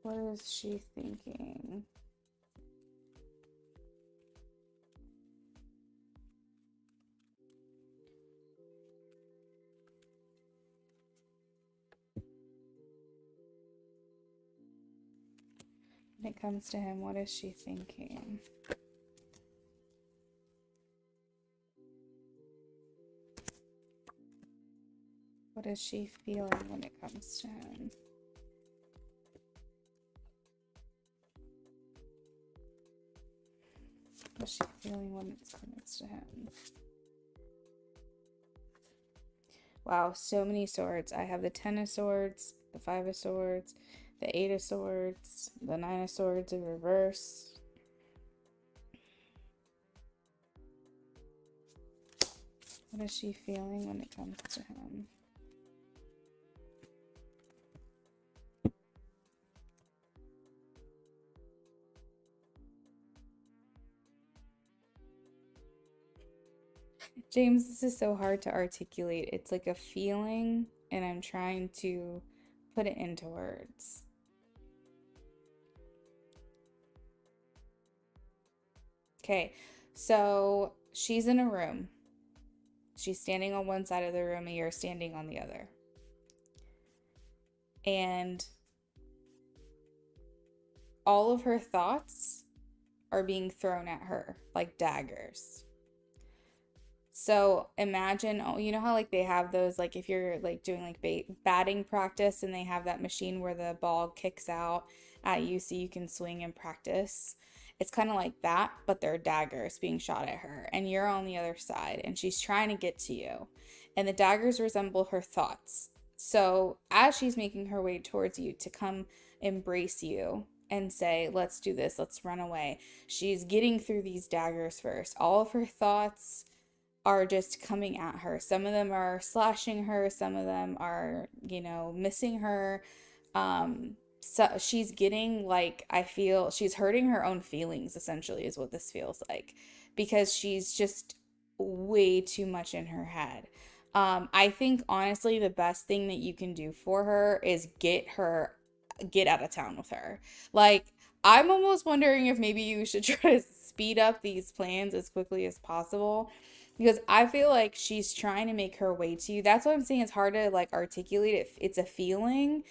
What is she thinking? When it comes to him, what is she thinking? What is she feeling when it comes to him? What is she feeling when it comes to him? Wow, so many swords. I have the Ten of Swords, the Five of Swords, the Eight of Swords, the Nine of Swords in reverse. What is she feeling when it comes to him? James, this is so hard to articulate. It's like a feeling, and I'm trying to put it into words. Okay, so she's in a room. She's standing on one side of the room, and you're standing on the other. And all of her thoughts are being thrown at her like daggers. So imagine, oh, you know how like they have those, like if you're like doing like batting practice and they have that machine where the ball kicks out at you so you can swing and practice. It's kind of like that, but they're daggers being shot at her and you're on the other side and she's trying to get to you. And the daggers resemble her thoughts. So as she's making her way towards you to come embrace you and say, let's do this, let's run away, she's getting through these daggers first. All of her thoughts are just coming at her. Some of them are slashing her, some of them are, missing her. so she's getting like, I feel she's hurting her own feelings essentially is what this feels like, because she's just way too much in her head. I think honestly the best thing that you can do for her is get out of town with her. Like, I'm almost wondering if maybe you should try to speed up these plans as quickly as possible, because I feel like she's trying to make her way to you. That's what I'm saying. It's hard to like articulate it. It's a feeling.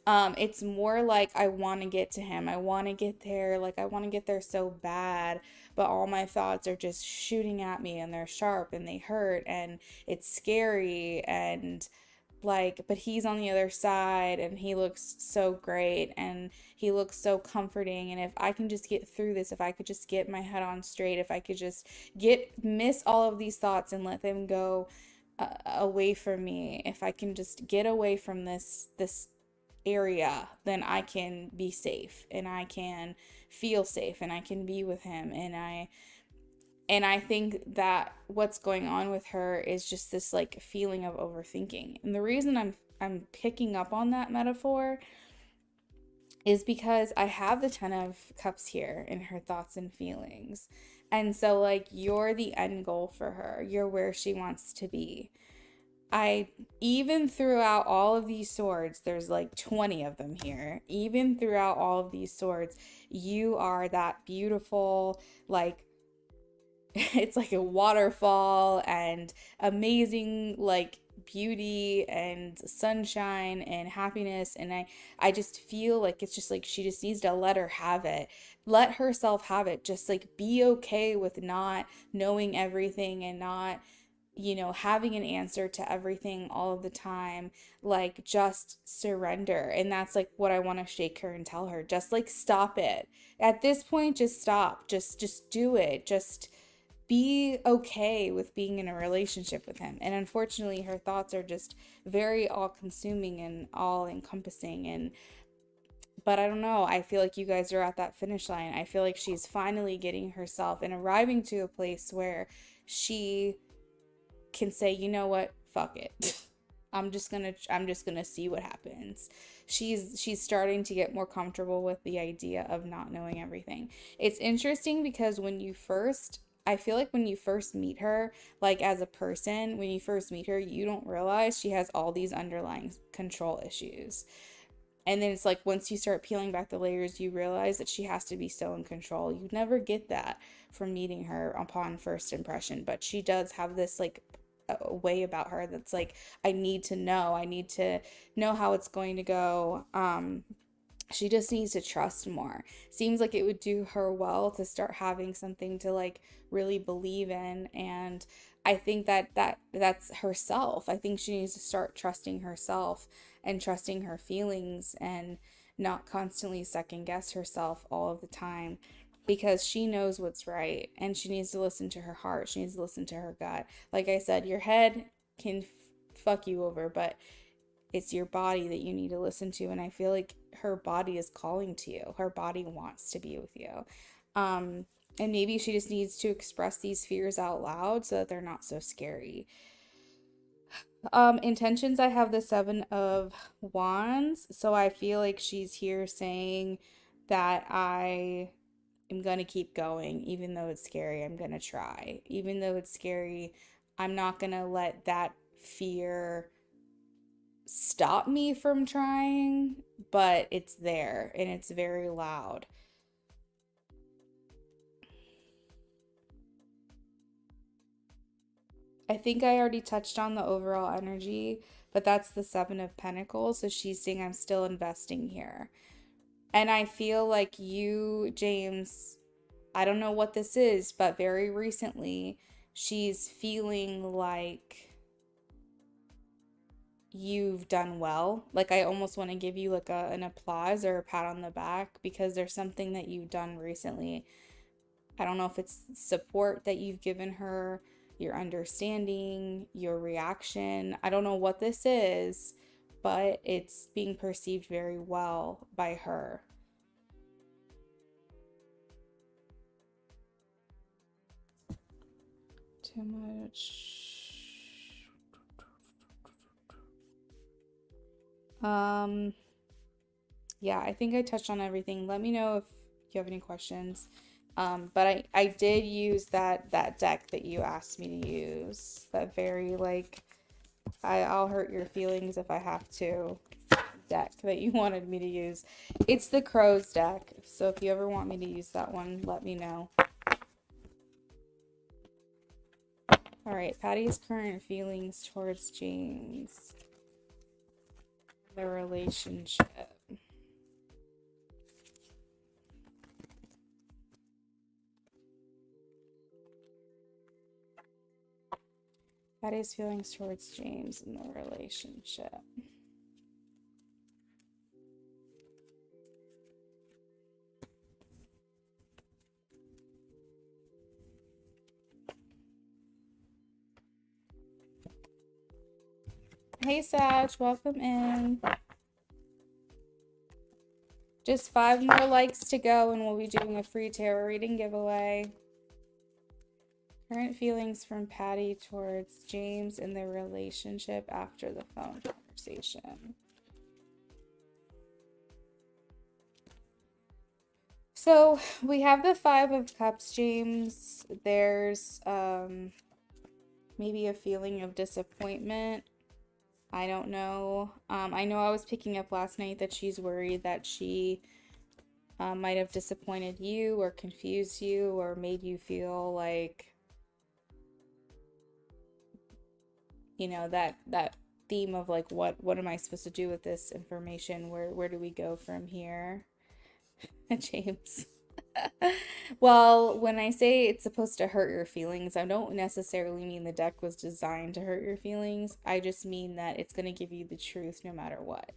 It's more like I want to get to him. I want to get there. Like I want to get there so bad, but all my thoughts are just shooting at me and they're sharp and they hurt and it's scary and like, but he's on the other side and he looks so great and he looks so comforting, and if I can just get through this, if I could just get my head on straight, if I could just get miss all of these thoughts and let them go away from me, if I can just get away from this area, then I can be safe and I can feel safe and I can be with him. And I think that what's going on with her is just this like feeling of overthinking. And the reason I'm picking up on that metaphor is because I have the 10 of cups here in her thoughts and feelings. And so like you're the end goal for her. You're where she wants to be. I even throughout all of these swords, there's like 20 of them here. Even throughout all of these swords, you are that beautiful, like it's like a waterfall and amazing like beauty and sunshine and happiness, and I just feel like it's just like she just needs to let her have it. Let herself have it. Just like be okay with not knowing everything and not having an answer to everything all of the time. Like, just surrender. And that's like what I want to shake her and tell her. Just like stop it. At this point, just stop. Just do it. Just be okay with being in a relationship with him. And unfortunately, her thoughts are just very all consuming and all encompassing. And but I don't know. I feel like you guys are at that finish line. I feel like she's finally getting herself and arriving to a place where she can say, you know what, fuck it. I'm just gonna see what happens. She's starting to get more comfortable with the idea of not knowing everything. It's interesting because I feel like when you first meet her, like as a person, when you first meet her, you don't realize she has all these underlying control issues. And then it's like once you start peeling back the layers, you realize that she has to be so in control. You never get that from meeting her upon first impression, but she does have this like a way about her that's like, I need to know. I need to know how it's going to go. She just needs to trust more. Seems like it would do her well to start having something to like really believe in. And I think that's herself. I think she needs to start trusting herself and trusting her feelings and not constantly second guess herself all of the time, because she knows what's right and she needs to listen to her heart. She needs to listen to her gut. Like I said, your head can fuck you over, but it's your body that you need to listen to. And I feel like her body is calling to you. Her body wants to be with you. And maybe she just needs to express these fears out loud so that they're not so scary. Intentions, I have the 7 of Wands. So I feel like she's here saying that I'm gonna keep going, even though it's scary. I'm gonna try. Even though it's scary, I'm not gonna let that fear stop me from trying, but it's there and it's very loud. I think I already touched on the overall energy, but that's the 7 of Pentacles. So she's saying I'm still investing here. And I feel like you, James, I don't know what this is, but very recently, she's feeling like you've done well. Like I almost want to give you like an applause or a pat on the back because there's something that you've done recently. I don't know if it's support that you've given her, your understanding, your reaction. I don't know what this is, but it's being perceived very well by her. Too much. Um, Yeah, I think I touched on everything. Let me know if you have any questions. But I did use that deck that you asked me to use. That very like I'll hurt your feelings if I have to deck that you wanted me to use. It's the Crows deck. So if you ever want me to use that one, let me know. All right, Patty's current feelings towards James. The relationship. Patty's feelings towards James in the relationship. Hey Sag, welcome in. Just 5 more likes to go and we'll be doing a free tarot reading giveaway. Current feelings from Patty towards James in their relationship after the phone conversation. So we have the 5 of Cups, James. There's maybe a feeling of disappointment. I don't know. I know I was picking up last night that she's worried that she might have disappointed you or confused you or made you feel like, you know, that theme of like what am I supposed to do with this information? Where do we go from here? James. Well, when I say it's supposed to hurt your feelings, I don't necessarily mean the deck was designed to hurt your feelings. I just mean that it's going to give you the truth no matter what.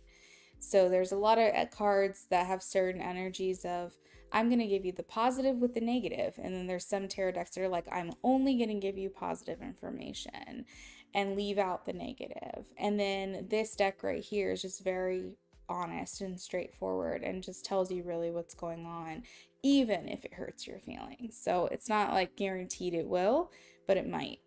So there's a lot of cards that have certain energies of I'm going to give you the positive with the negative. And then there's some tarot decks that are like I'm only going to give you positive information and leave out the negative. And then this deck right here is just very honest and straightforward and just tells you really what's going on, even if it hurts your feelings. So it's not like guaranteed it will, but it might.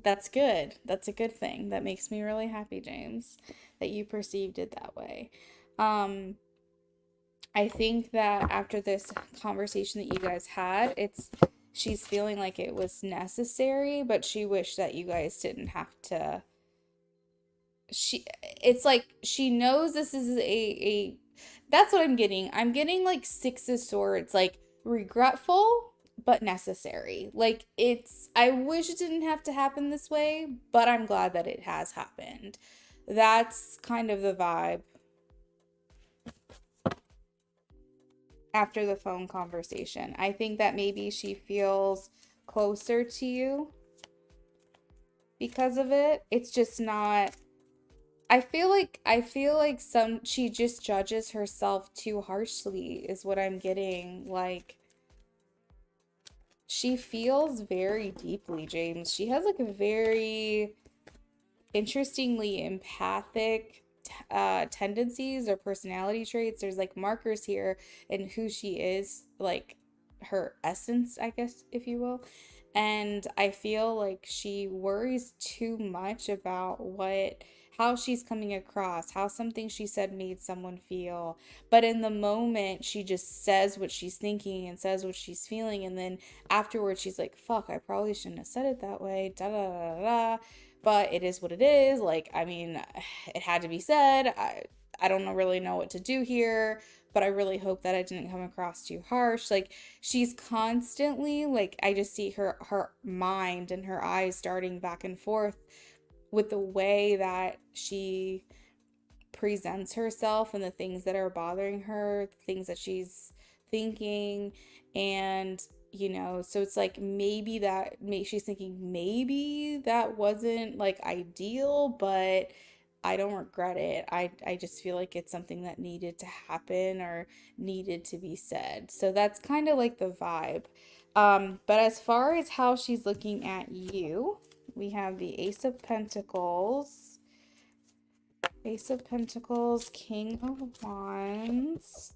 That's good. That's a good thing. That makes me really happy, James, that you perceived it that way. Um, I think that after this conversation that you guys had, she's feeling like it was necessary, but she wished that you guys didn't have to. It's like she knows this is a that's what I'm getting. I'm getting like 6 of swords, like regretful but necessary. Like I wish it didn't have to happen this way, but I'm glad that it has happened. That's kind of the vibe after the phone conversation. I think that maybe she feels closer to you because of it. It's just not I feel like she just judges herself too harshly is what I'm getting. Like she feels very deeply, James. She has like a very interestingly empathic tendencies or personality traits. There's like markers here in who she is, like her essence, I guess, if you will. And I feel like she worries too much about how she's coming across, how something she said made someone feel. But in the moment, she just says what she's thinking and says what she's feeling. And then afterwards, she's like, fuck, I probably shouldn't have said it that way. Da da da da. But it is what it is. Like, I mean, it had to be said. I don't really know what to do here, but I really hope that I didn't come across too harsh. Like she's constantly like I just see her mind and her eyes darting back and forth with the way that she presents herself and the things that are bothering her, the things that she's thinking. And so it's like she's thinking maybe that wasn't like ideal, but I don't regret it. I just feel like it's something that needed to happen or needed to be said. So that's kind of like the vibe. But as far as how she's looking at you, we have the Ace of Pentacles, Ace of Pentacles, King of Wands.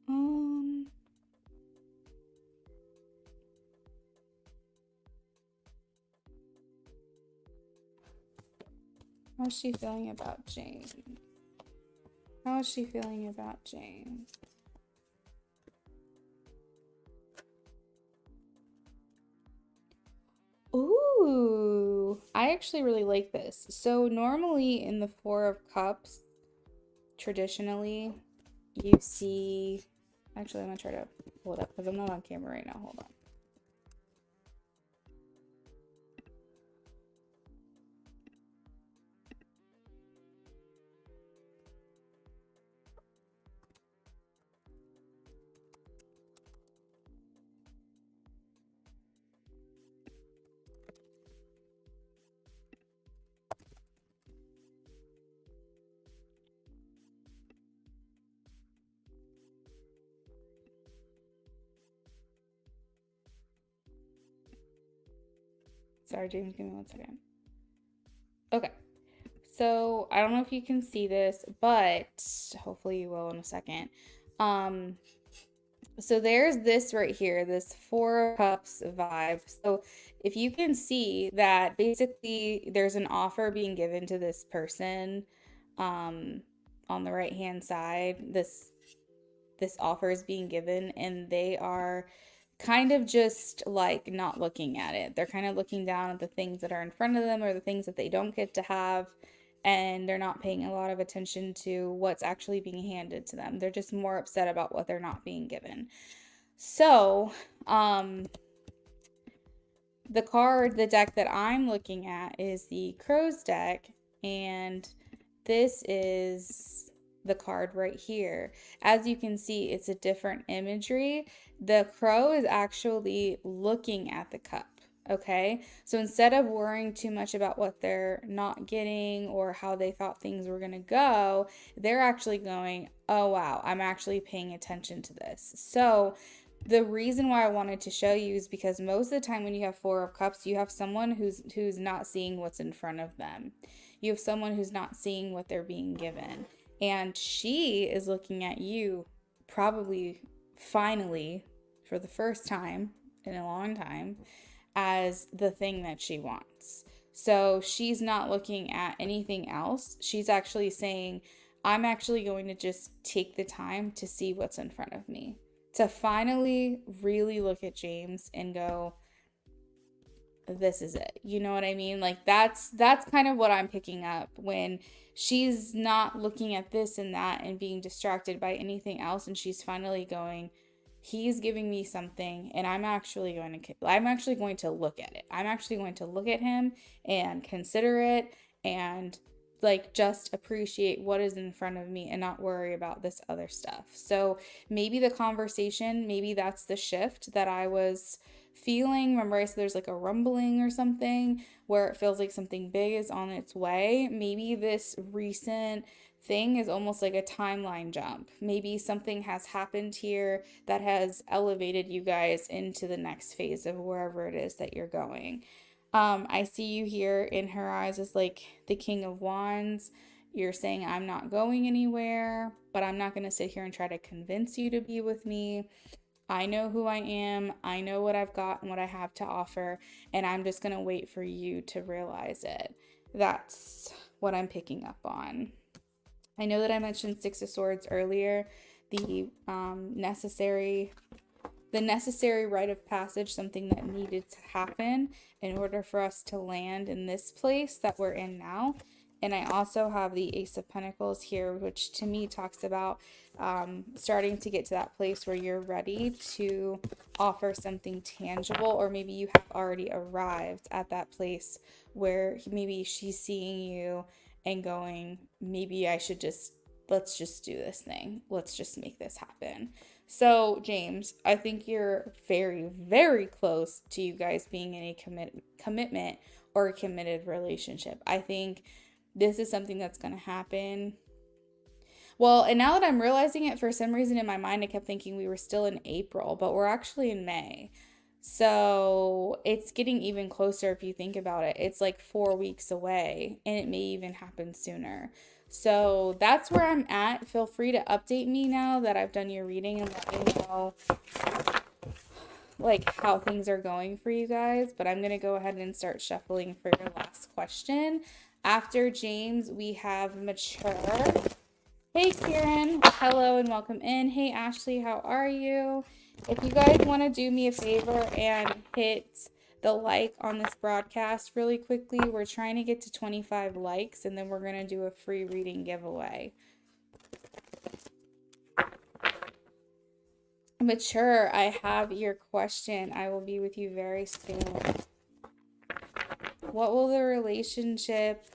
Um, How's she feeling about James? How is she feeling about James? Ooh, I actually really like this. So normally in the Four of Cups, traditionally, you see, actually, I'm gonna try to pull it up because I'm not on camera right now. Hold on. Sorry, James, give me 1 second. Okay. So I don't know if you can see this, but hopefully you will in a second. Um, so there's this right here, this Four of Cups vibe. So if you can see that basically there's an offer being given to this person, um, on the right hand side, this offer is being given, and they are kind of just like not looking at it. They're kind of looking down at the things that are in front of them or the things that they don't get to have, and they're not paying a lot of attention to what's actually being handed to them. They're just more upset about what they're not being given. So, the deck that I'm looking at is the Crow's deck, and this is the card right here. As you can see, it's a different imagery. The crow is actually looking at the cup. Okay, so instead of worrying too much about what they're not getting or how they thought things were going to go, they're actually going, oh wow, I'm actually paying attention to this. So the reason why I wanted to show you is because most of the time when you have Four of Cups, you have someone who's not seeing what's in front of them. You have someone who's not seeing what they're being given. And she is looking at you probably finally for the first time in a long time as the thing that she wants. So she's not looking at anything else. She's actually saying, I'm actually going to just take the time to see what's in front of me. To finally really look at James and go, this is it. You know what I mean? Like that's kind of what I'm picking up when she's not looking at this and that and being distracted by anything else, and she's finally going, he's giving me something, and I'm actually going to look at it. I'm actually going to look at him and consider it and like just appreciate what is in front of me and not worry about this other stuff. So maybe the conversation, maybe that's the shift that I was feeling. Remember I said there's like a rumbling or something where it feels like something big is on its way. Maybe this recent thing is almost like a timeline jump. Maybe something has happened here that has elevated you guys into the next phase of wherever it is that you're going. I see you here in her eyes as like the King of Wands. You're saying, I'm not going anywhere, but I'm not going to sit here and try to convince you to be with me. I know who I am. I know what I've got and what I have to offer, and I'm just going to wait for you to realize it. That's what I'm picking up on. I know that I mentioned Six of Swords earlier, the necessary rite of passage, something that needed to happen in order for us to land in this place that we're in now. And I also have the Ace of Pentacles here, which to me talks about starting to get to that place where you're ready to offer something tangible, or maybe you have already arrived at that place where maybe she's seeing you and going, maybe let's just do this thing. Let's just make this happen. So, James, I think you're very, very close to you guys being in a commitment or a committed relationship. I think this is something that's going to happen. Well, and now that I'm realizing it, for some reason in my mind, I kept thinking we were still in April, but we're actually in May. So it's getting even closer if you think about it. It's like 4 weeks away, and it may even happen sooner. So that's where I'm at. Feel free to update me now that I've done your reading and let me know like how things are going for you guys. But I'm going to go ahead and start shuffling for your last question. After James, we have Mature. Hey Kieran, hello and welcome in. Hey Ashley, how are you? If you guys want to do me a favor and hit the like on this broadcast really quickly, we're trying to get to 25 likes and then we're going to do a free reading giveaway. Mature, I have your question. I will be with you very soon. What will the relationship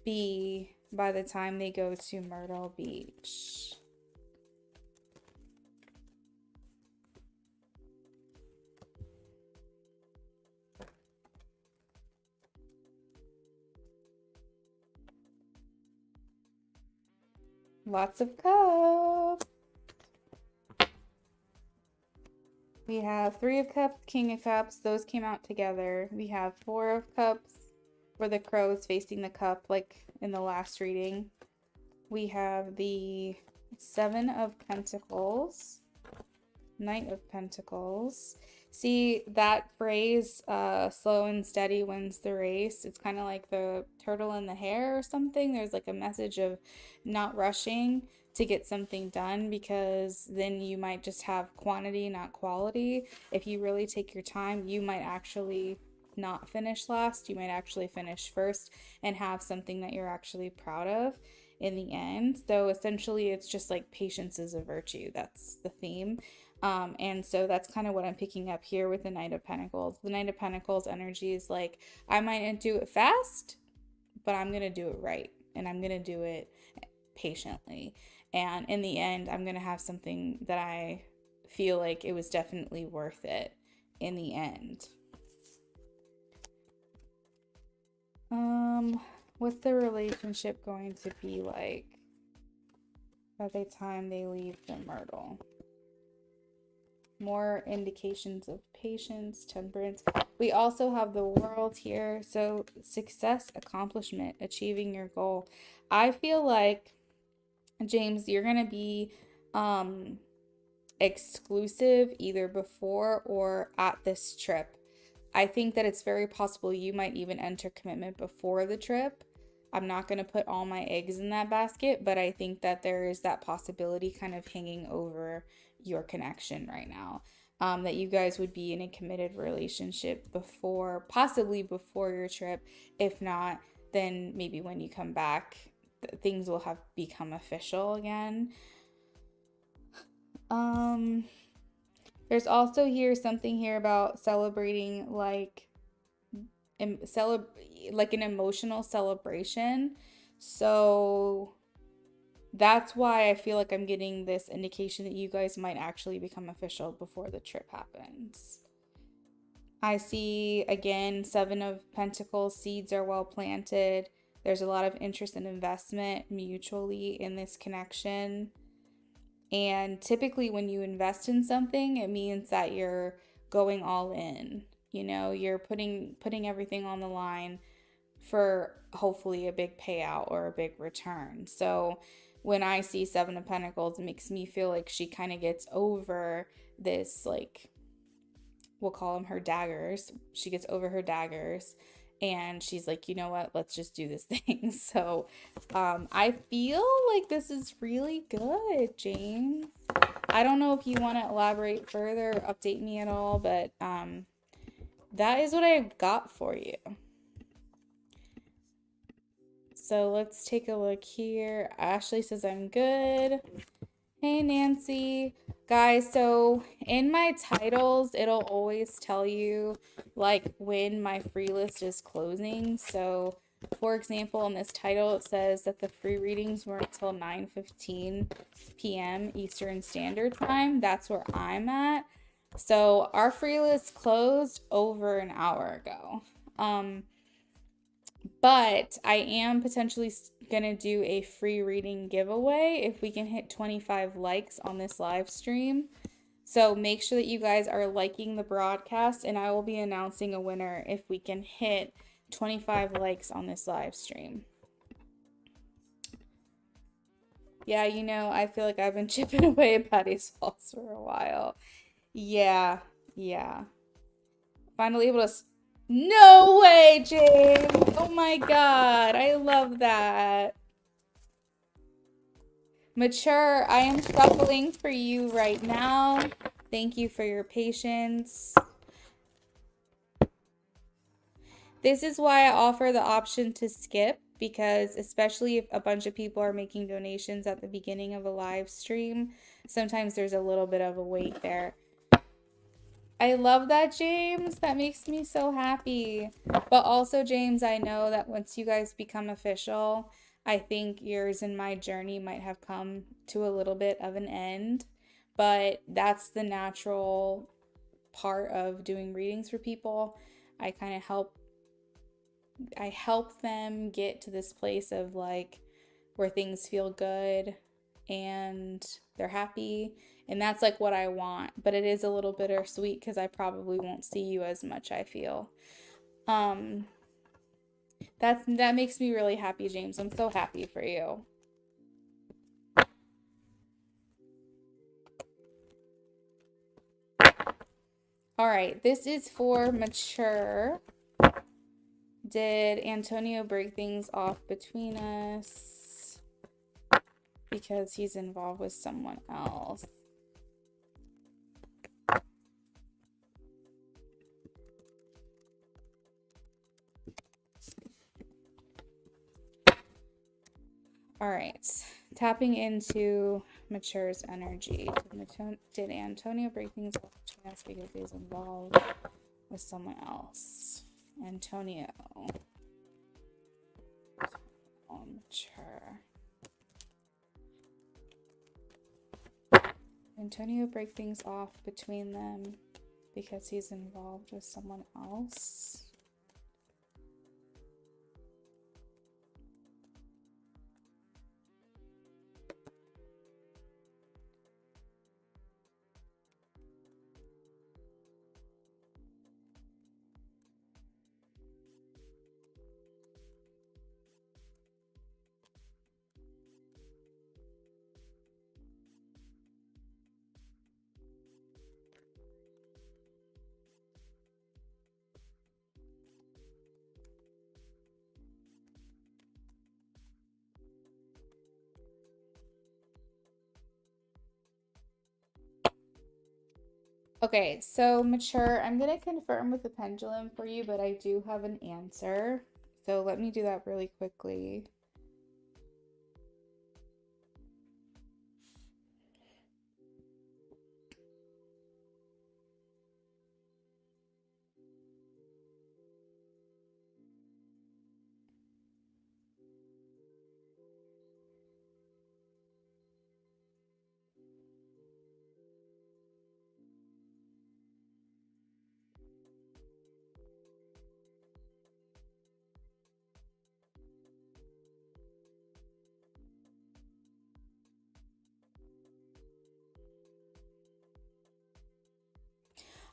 be by the time they go to Myrtle Beach? Lots of cups. We have 3 of Cups, King of Cups. Those came out together. We have 4 of Cups, where the crow is facing the cup, like in the last reading. We have the 7 of Pentacles, Knight of Pentacles. See that phrase, slow and steady wins the race. It's kind of like the turtle in the hare or something. There's like a message of not rushing to get something done, because then you might just have quantity, not quality. If you really take your time, you might actually not finish last. You might actually finish first and have something that you're actually proud of in the end. So essentially, it's just like patience is a virtue. That's the theme. And so that's kind of what I'm picking up here with the Knight of Pentacles. The Knight of Pentacles energy is like, I might not do it fast, but I'm going to do it right. And I'm going to do it patiently. And in the end, I'm going to have something that I feel like it was definitely worth it in the end. What's the relationship going to be like by the time they leave the Myrtle? More indications of patience, temperance. We also have the World here. So success, accomplishment, achieving your goal. I feel like, James, you're going to be exclusive either before or at this trip. I think that it's very possible you might even enter commitment before the trip. I'm not going to put all my eggs in that basket, but I think that there is that possibility kind of hanging over your connection right now. That you guys would be in a committed relationship before, possibly before your trip. If not, then maybe when you come back, things will have become official again. There's also here something here about celebrating like an emotional celebration. So that's why I feel like I'm getting this indication that you guys might actually become official before the trip happens. I see, again, 7 of Pentacles, seeds are well planted. There's a lot of interest and investment mutually in this connection. And typically when you invest in something, it means that you're going all in. You know, you're putting everything on the line for hopefully a big payout or a big return. So when I see 7 of Pentacles, it makes me feel like she kind of gets over this, like, we'll call them her daggers. She gets over her daggers and she's like, you know what, let's just do this thing. So I feel like this is really good, James. I don't know if you want to elaborate further, update me at all, but that is what I got for you. So let's take a look here. Ashley says I'm good. Hey, Nancy. Guys, so in my titles, it'll always tell you like when my free list is closing. So for example, in this title, it says that the free readings were until 9:15 p.m. Eastern Standard Time. That's where I'm at. So our free list closed over an hour ago. But I am potentially going to do a free reading giveaway if we can hit 25 likes on this live stream. So make sure that you guys are liking the broadcast, and I will be announcing a winner if we can hit 25 likes on this live stream. Yeah, you know, I feel like I've been chipping away at Patty's Falls for a while. Yeah. Finally able to No way, James. Oh my God. I love that. Mature, I am shuffling for you right now. Thank you for your patience. This is why I offer the option to skip, because especially if a bunch of people are making donations at the beginning of a live stream, sometimes there's a little bit of a wait there. I love that, James. That makes me so happy. But also, James, I know that once you guys become official, I think yours and my journey might have come to a little bit of an end. But that's the natural part of doing readings for people. I kind of help them get to this place of like where things feel good and they're happy, and that's like what I want. But it is a little bittersweet because I probably won't see you as much, I feel. um that makes me really happy, James. I'm so happy for you. All right, this is for mature. Did Antonio break things off between us because he's involved with someone else? All right, tapping into Mature's energy. Did Antonio break things off between us because he's involved with someone else? Antonio. Mature. Antonio break things off between them because he's involved with someone else? Okay, so Mature, I'm going to confirm with the pendulum for you, but I do have an answer. So let me do that really quickly.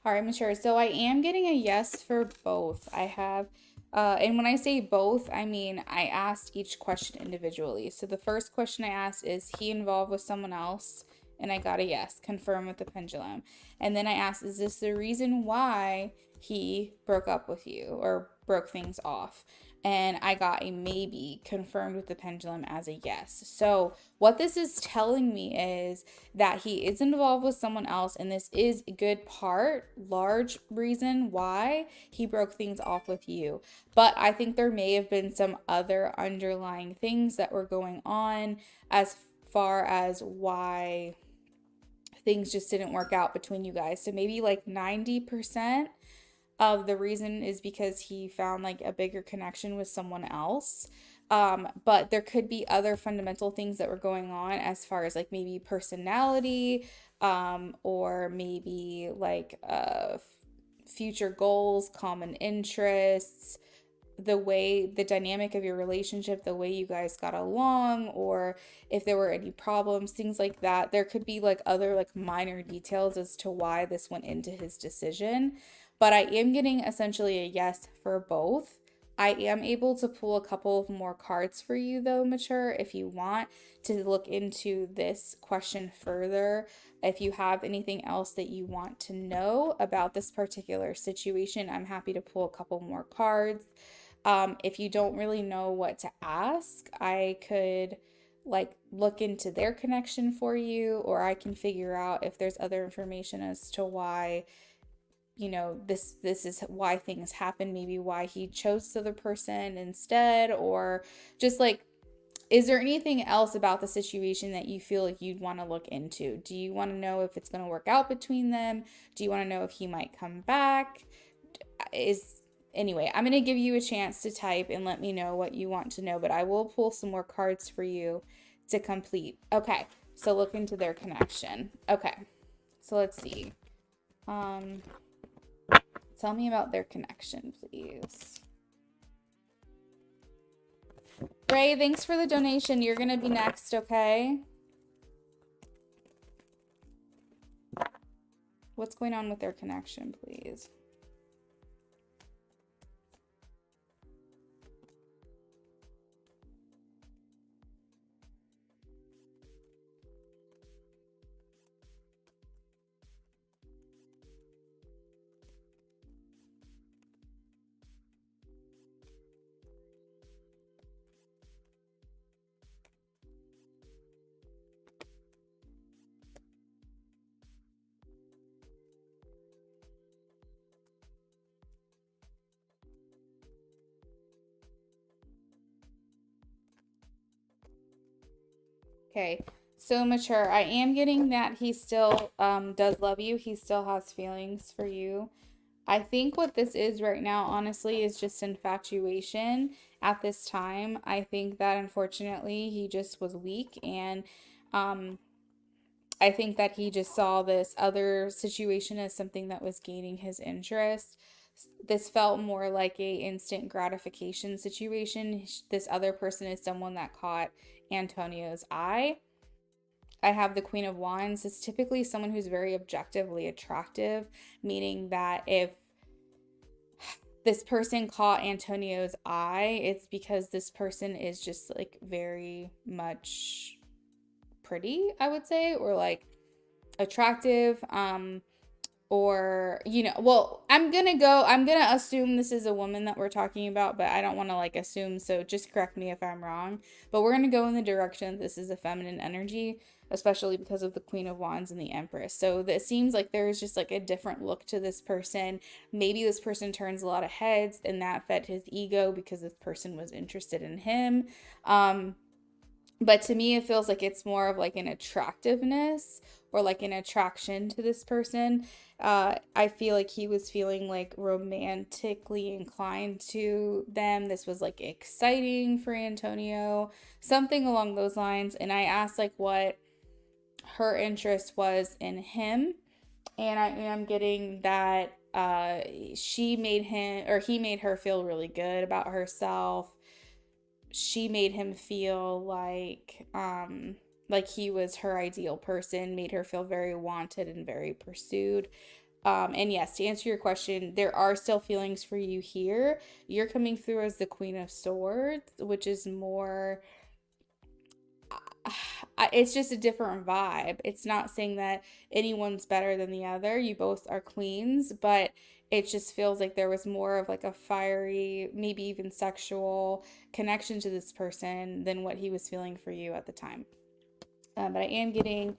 All right, Mature. So I am getting a yes for both. I have, and when I say both, I mean I asked each question individually. So the first question I asked is he involved with someone else? And I got a yes, confirm with the pendulum. And then I asked, is this the reason why he broke up with you or broke things off? And I got a maybe, confirmed with the pendulum as a yes. So what this is telling me is that he is involved with someone else, and this is a good part, large reason why he broke things off with you. But I think there may have been some other underlying things that were going on as far as why things just didn't work out between you guys. So maybe like 90% of the reason is because he found like a bigger connection with someone else. But there could be other fundamental things that were going on as far as like maybe personality, or maybe like future goals, common interests, the dynamic of your relationship, the way you guys got along, or if there were any problems, things like that. There could be like other like minor details as to why this went into his decision. But I am getting essentially a yes for both. I am able to pull a couple of more cards for you though, Mature, if you want to look into this question further. If you have anything else that you want to know about this particular situation, I'm happy to pull a couple more cards. If you don't really know what to ask, I could like look into their connection for you, or I can figure out if there's other information as to why, you know, this is why things happen, maybe why he chose the other person instead, or just like, is there anything else about the situation that you feel like you'd want to look into? Do you want to know if it's going to work out between them? Do you want to know if he might come back? Is Anyway, I'm going to give you a chance to type and let me know what you want to know, but I will pull some more cards for you to complete. Okay, so look into their connection. Okay, so let's see. Tell me about their connection, please. Ray, thanks for the donation. You're going to be next, okay? What's going on with their connection, please? Okay, so Mature, I am getting that he still does love you. He still has feelings for you. I think what this is right now, honestly, is just infatuation at this time. I think that unfortunately he just was weak, and um, I think that he just saw this other situation as something that was gaining his interest. This felt more like a instant gratification situation. This other person is someone that caught Antonio's eye. I have the Queen of Wands. It's typically someone who's very objectively attractive, meaning that if this person caught Antonio's eye, it's because this person is just like very much pretty, I would say, or like attractive. Or, you know, well, I'm gonna assume this is a woman that we're talking about, but I don't want to like assume, so just correct me if I'm wrong. But we're gonna go in the direction this is a feminine energy, especially because of the Queen of Wands and the Empress. So that seems like there's just like a different look to this person. Maybe this person turns a lot of heads and that fed his ego because this person was interested in him. But to me, it feels like it's more of like an attractiveness or like an attraction to this person. I feel like he was feeling like romantically inclined to them. This was like exciting for Antonio, something along those lines. And I asked like what her interest was in him. And I am getting that she made him, or he made her feel really good about herself. She made him feel like he was her ideal person, made her feel very wanted and very pursued. And yes, to answer your question, there are still feelings for you here. You're coming through as the Queen of Swords, which is more, it's just a different vibe. It's not saying that anyone's better than the other. You both are queens, but it just feels like there was more of like a fiery, maybe even sexual connection to this person than what he was feeling for you at the time. But I am getting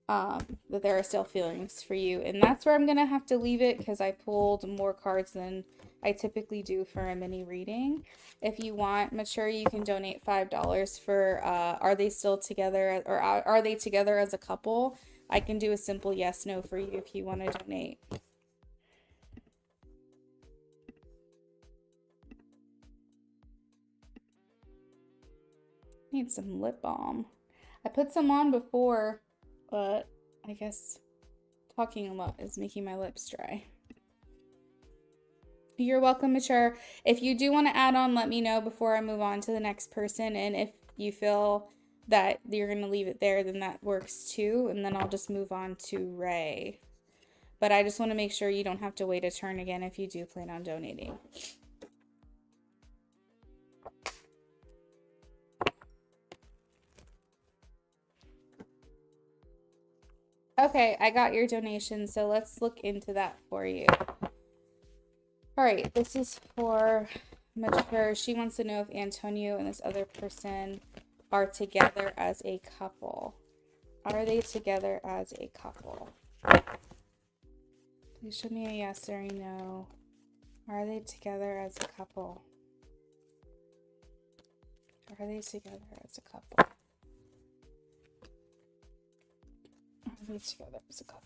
that there are still feelings for you, and that's where I'm gonna have to leave it because I pulled more cards than I typically do for a mini reading. If you want, Mature, you can donate $5 for are they still together, or are they together as a couple? I can do a simple yes no for you if you want to donate. Need some lip balm. I put some on before, but I guess talking a lot is making my lips dry. You're welcome, Mature. If you do want to add on, let me know before I move on to the next person. And if you feel that you're going to leave it there, then that works too. And then I'll just move on to Ray. But I just want to make sure you don't have to wait a turn again if you do plan on donating. Okay, I got your donation, so let's look into that for you. All right, this is for Mature. She wants to know if Antonio and this other person are together as a couple. Are they together as a couple? Please show me a yes or a no. Are they together as a couple? Are they together as a couple? Are they together as a couple?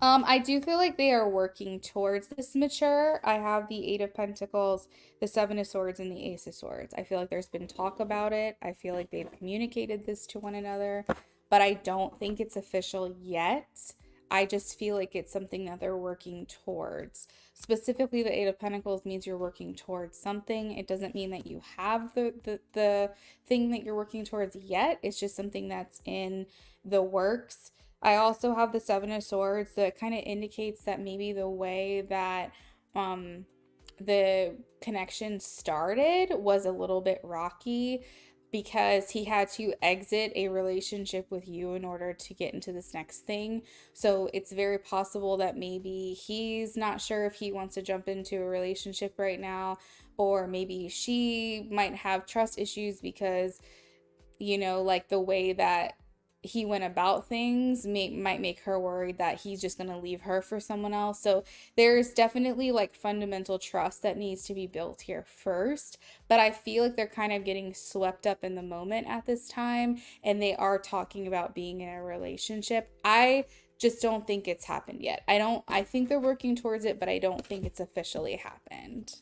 I do feel like they are working towards this Mature. I have the Eight of Pentacles, the Seven of Swords, and the Ace of Swords. I feel like there's been talk about it. I feel like they've communicated this to one another, but I don't think it's official yet. I just feel like it's something that they're working towards. Specifically, the Eight of Pentacles means you're working towards something. It doesn't mean that you have the thing that you're working towards yet. It's just something that's in the works. I also have the Seven of Swords that kind of indicates that maybe the way that um the connection started was a little bit rocky because he had to exit a relationship with you in order to get into this next thing. So it's very possible that maybe he's not sure if he wants to jump into a relationship right now, or maybe she might have trust issues because like the way that he went about things might make her worried that he's just going to leave her for someone else. So there's definitely like fundamental trust that needs to be built here first. But I feel like they're kind of getting swept up in the moment at this time, and they are talking about being in a relationship. I just don't think it's happened yet. I think they're working towards it, but I don't think it's officially happened.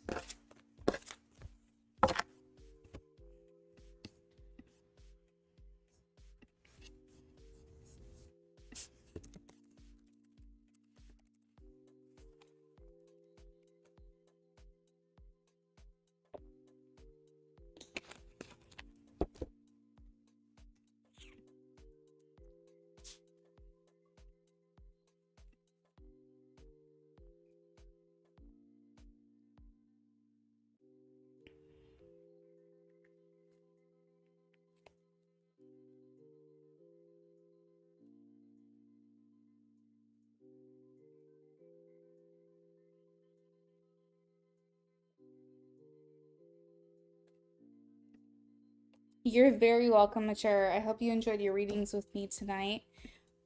You're very welcome, Mature. I hope you enjoyed your readings with me tonight.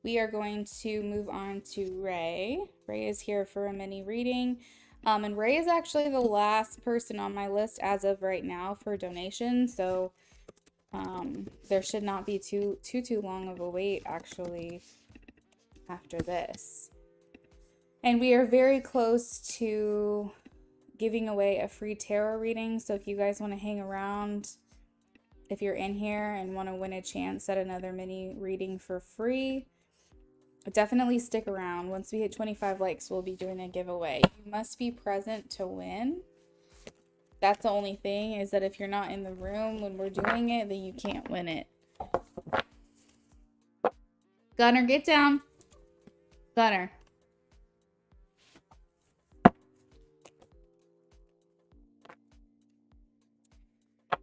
We are going to move on to Ray. Ray is here for a mini reading. And Ray is actually the last person on my list as of right now for donation. So there should not be too long of a wait actually after this. And we are very close to giving away a free tarot reading. So if you guys want to hang around, if you're in here and want to win a chance at another mini reading for free, definitely stick around. Once we hit 25 likes, we'll be doing a giveaway. You must be present to win. That's the only thing, is that if you're not in the room when we're doing it, then you can't win it. Gunner, get down. Gunner.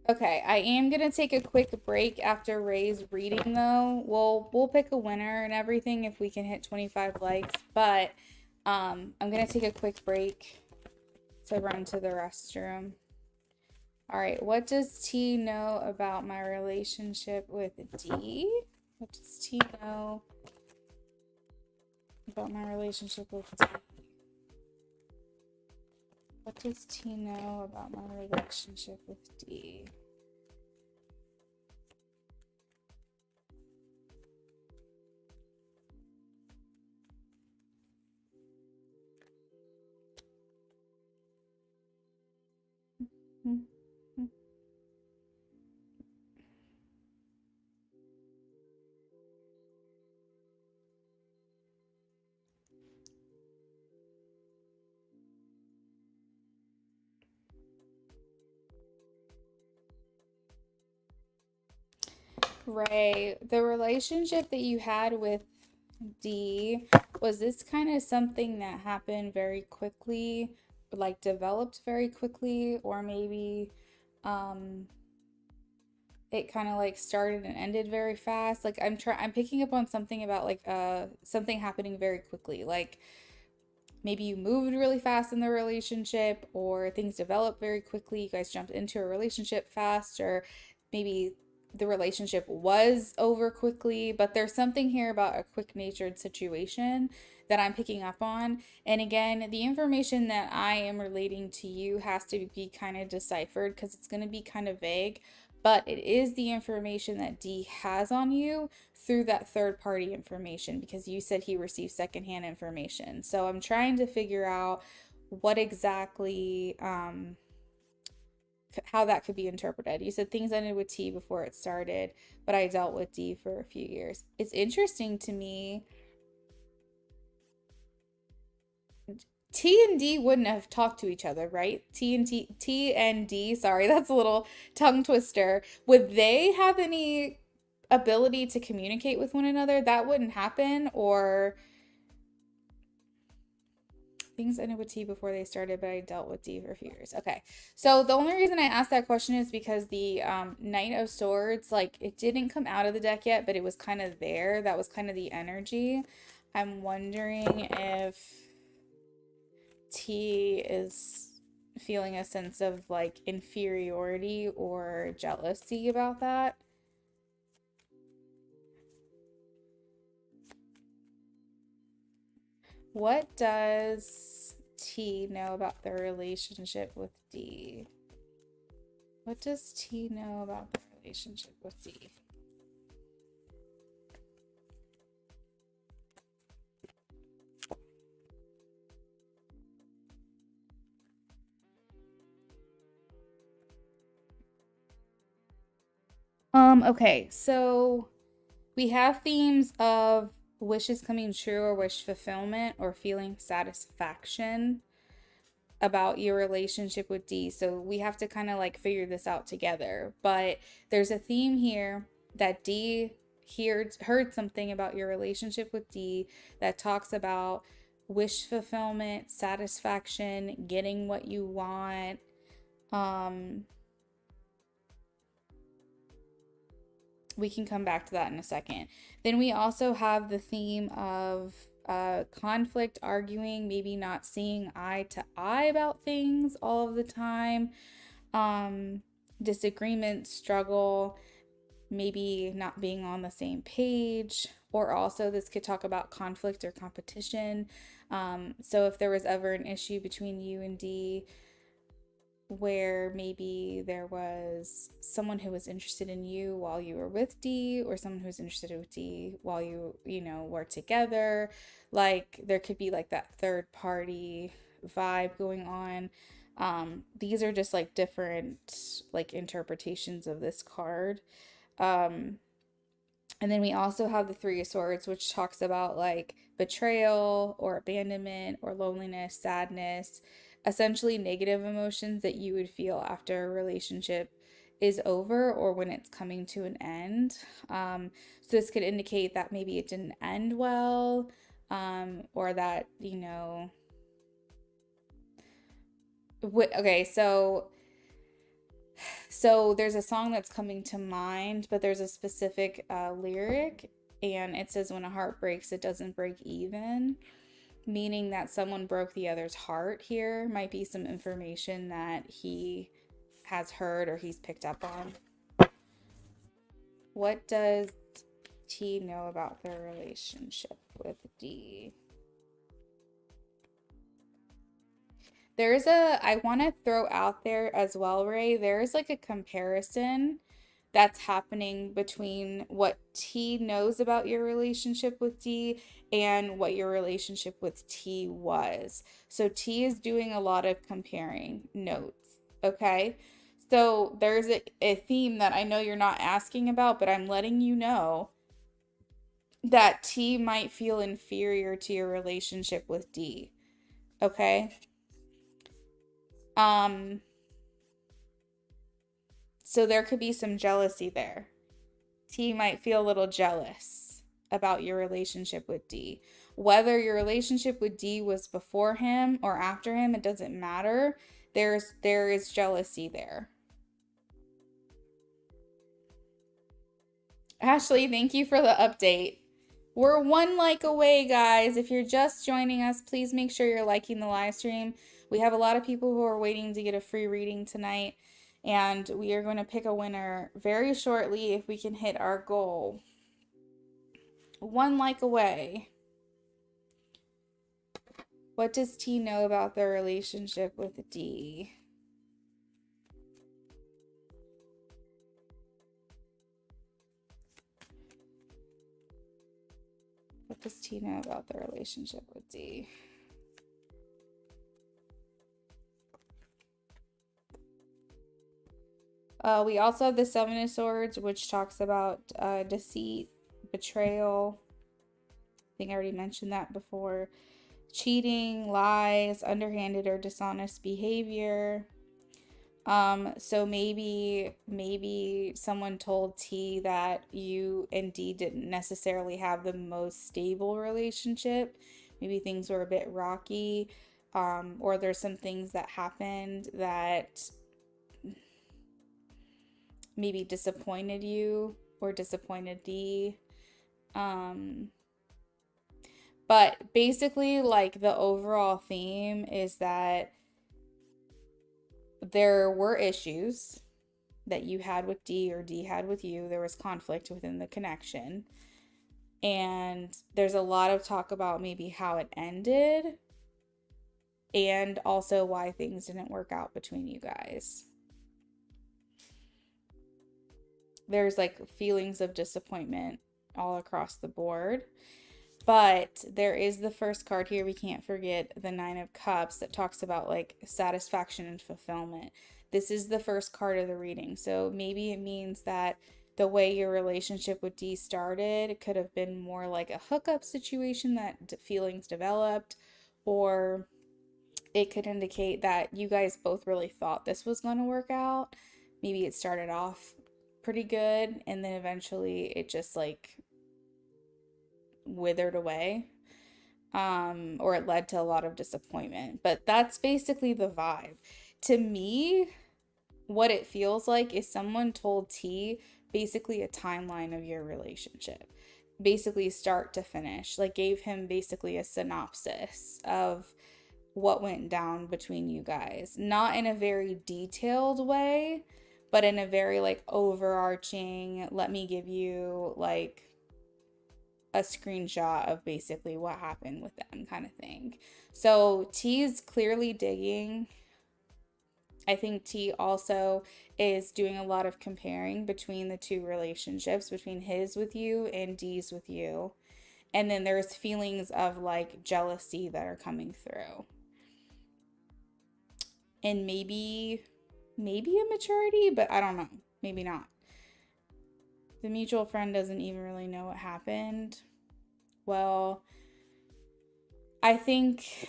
Okay, I am gonna take a quick break after Ray's reading though. We'll pick a winner and everything if we can hit 25 likes, but I'm gonna take a quick break to run to the restroom. All right, what does T know about my relationship with D? What does T know about my relationship with D? What does T know about my relationship with D? Ray, the relationship that you had with D, was this kind of something that happened very quickly, like developed very quickly, or maybe um it kind of like started and ended very fast? Like I'm picking up on something about like something happening very quickly. Like maybe you moved really fast in the relationship, or things developed very quickly, you guys jumped into a relationship fast, or maybe the relationship was over quickly. But there's something here about a quick natured situation that I'm picking up on. And again, the information that I am relating to you has to be kind of deciphered because it's going to be kind of vague, but it is the information that D has on you through that third party information, because you said he received secondhand information. So I'm trying to figure out what exactly, how that could be interpreted. You said things ended with T before it started, but I dealt with D for a few years. It's interesting to me. T and D wouldn't have talked to each other, right? T and D, sorry, that's a little tongue twister. Would they have any ability to communicate with one another? That wouldn't happen. Or things ended with T before they started, but I dealt with D for a few years. Okay. So the only reason I asked that question is because the Knight of Swords, like it didn't come out of the deck yet, but it was kind of there. That was kind of the energy. I'm wondering if T is feeling a sense of like inferiority or jealousy about that. What does T know about their relationship with D? What does T know about their relationship with D? Okay, so we have themes of wishes coming true or wish fulfillment or feeling satisfaction about your relationship with D. So we have to kind of like figure this out together. But there's a theme here that D heard something about your relationship with D that talks about wish fulfillment, satisfaction, getting what you want. Um we can come back to that in a second. Then we also have the theme of conflict, arguing, maybe not seeing eye to eye about things all of the time, um, disagreement, struggle, maybe not being on the same page. Or also, this could talk about conflict or competition. So, if there was ever an issue between you and D, where maybe there was someone who was interested in you while you were with D, or someone who was interested in D while you were together. Like there could be like that third party vibe going on. These are just like different like interpretations of this card. Um, and then we also have the Three of Swords, which talks about like betrayal or abandonment or loneliness, sadness, essentially negative emotions that you would feel after a relationship is over or when it's coming to an end. So this could indicate that maybe it didn't end well, or that, okay, so there's a song that's coming to mind, but there's a specific lyric, and it says, "When a heart breaks, it doesn't break even," meaning that someone broke the other's heart. Here might be some information that he has heard or he's picked up on. What does T know about their relationship with D? I want to throw out there as well, Ray, there's like a comparison that's happening between what T knows about your relationship with D and what your relationship with T was. So T is doing a lot of comparing notes. Okay. So there's a theme that I know you're not asking about, but I'm letting you know that T might feel inferior to your relationship with D. Okay. Um, so there could be some jealousy there. T might feel a little jealous. about your relationship with D. Whether your relationship with D was before him or after him, it doesn't matter. There is jealousy there. Ashley, thank you for the update. We're one like away, guys. If you're just joining us, please make sure you're liking the live stream. We have a lot of people who are waiting to get a free reading tonight, and we are going to pick a winner very shortly if we can hit our goal. One like away. What does T know about their relationship with D? What does T know about their relationship with D? We also have the Seven of Swords, which talks about deceit, betrayal. I think I already mentioned that before. Cheating, lies, underhanded or dishonest behavior. So maybe someone told T that you and D didn't necessarily have the most stable relationship. Maybe things were a bit rocky, or there's some things that happened that maybe disappointed you or disappointed D. But basically, like, the overall theme is that there were issues that you had with D or D had with you. There was conflict within the connection. And there's a lot of talk about maybe how it ended and also why things didn't work out between you guys. There's like feelings of disappointment all across the board. But there is the first card here. We can't forget the Nine of Cups that talks about like satisfaction and fulfillment. This is the first card of the reading. So maybe it means that the way your relationship with D started could have been more like a hookup situation that feelings developed, or it could indicate that you guys both really thought this was going to work out. Maybe it started off pretty good and then eventually it just like withered away, or it led to a lot of disappointment. But that's basically the vibe. To me, what it feels like is someone told T basically a timeline of your relationship, basically start to finish, like gave him basically a synopsis of what went down between you guys, not in a very detailed way, but in a very like overarching, let me give you like a screenshot of basically what happened with them kind of thing. So T is clearly digging. I think T also is doing a lot of comparing between the two relationships, between his with you and D's with you. And then there's feelings of like jealousy that are coming through. And maybe a maturity, but I don't know. Maybe not. The mutual friend doesn't even really know what happened. Well, I think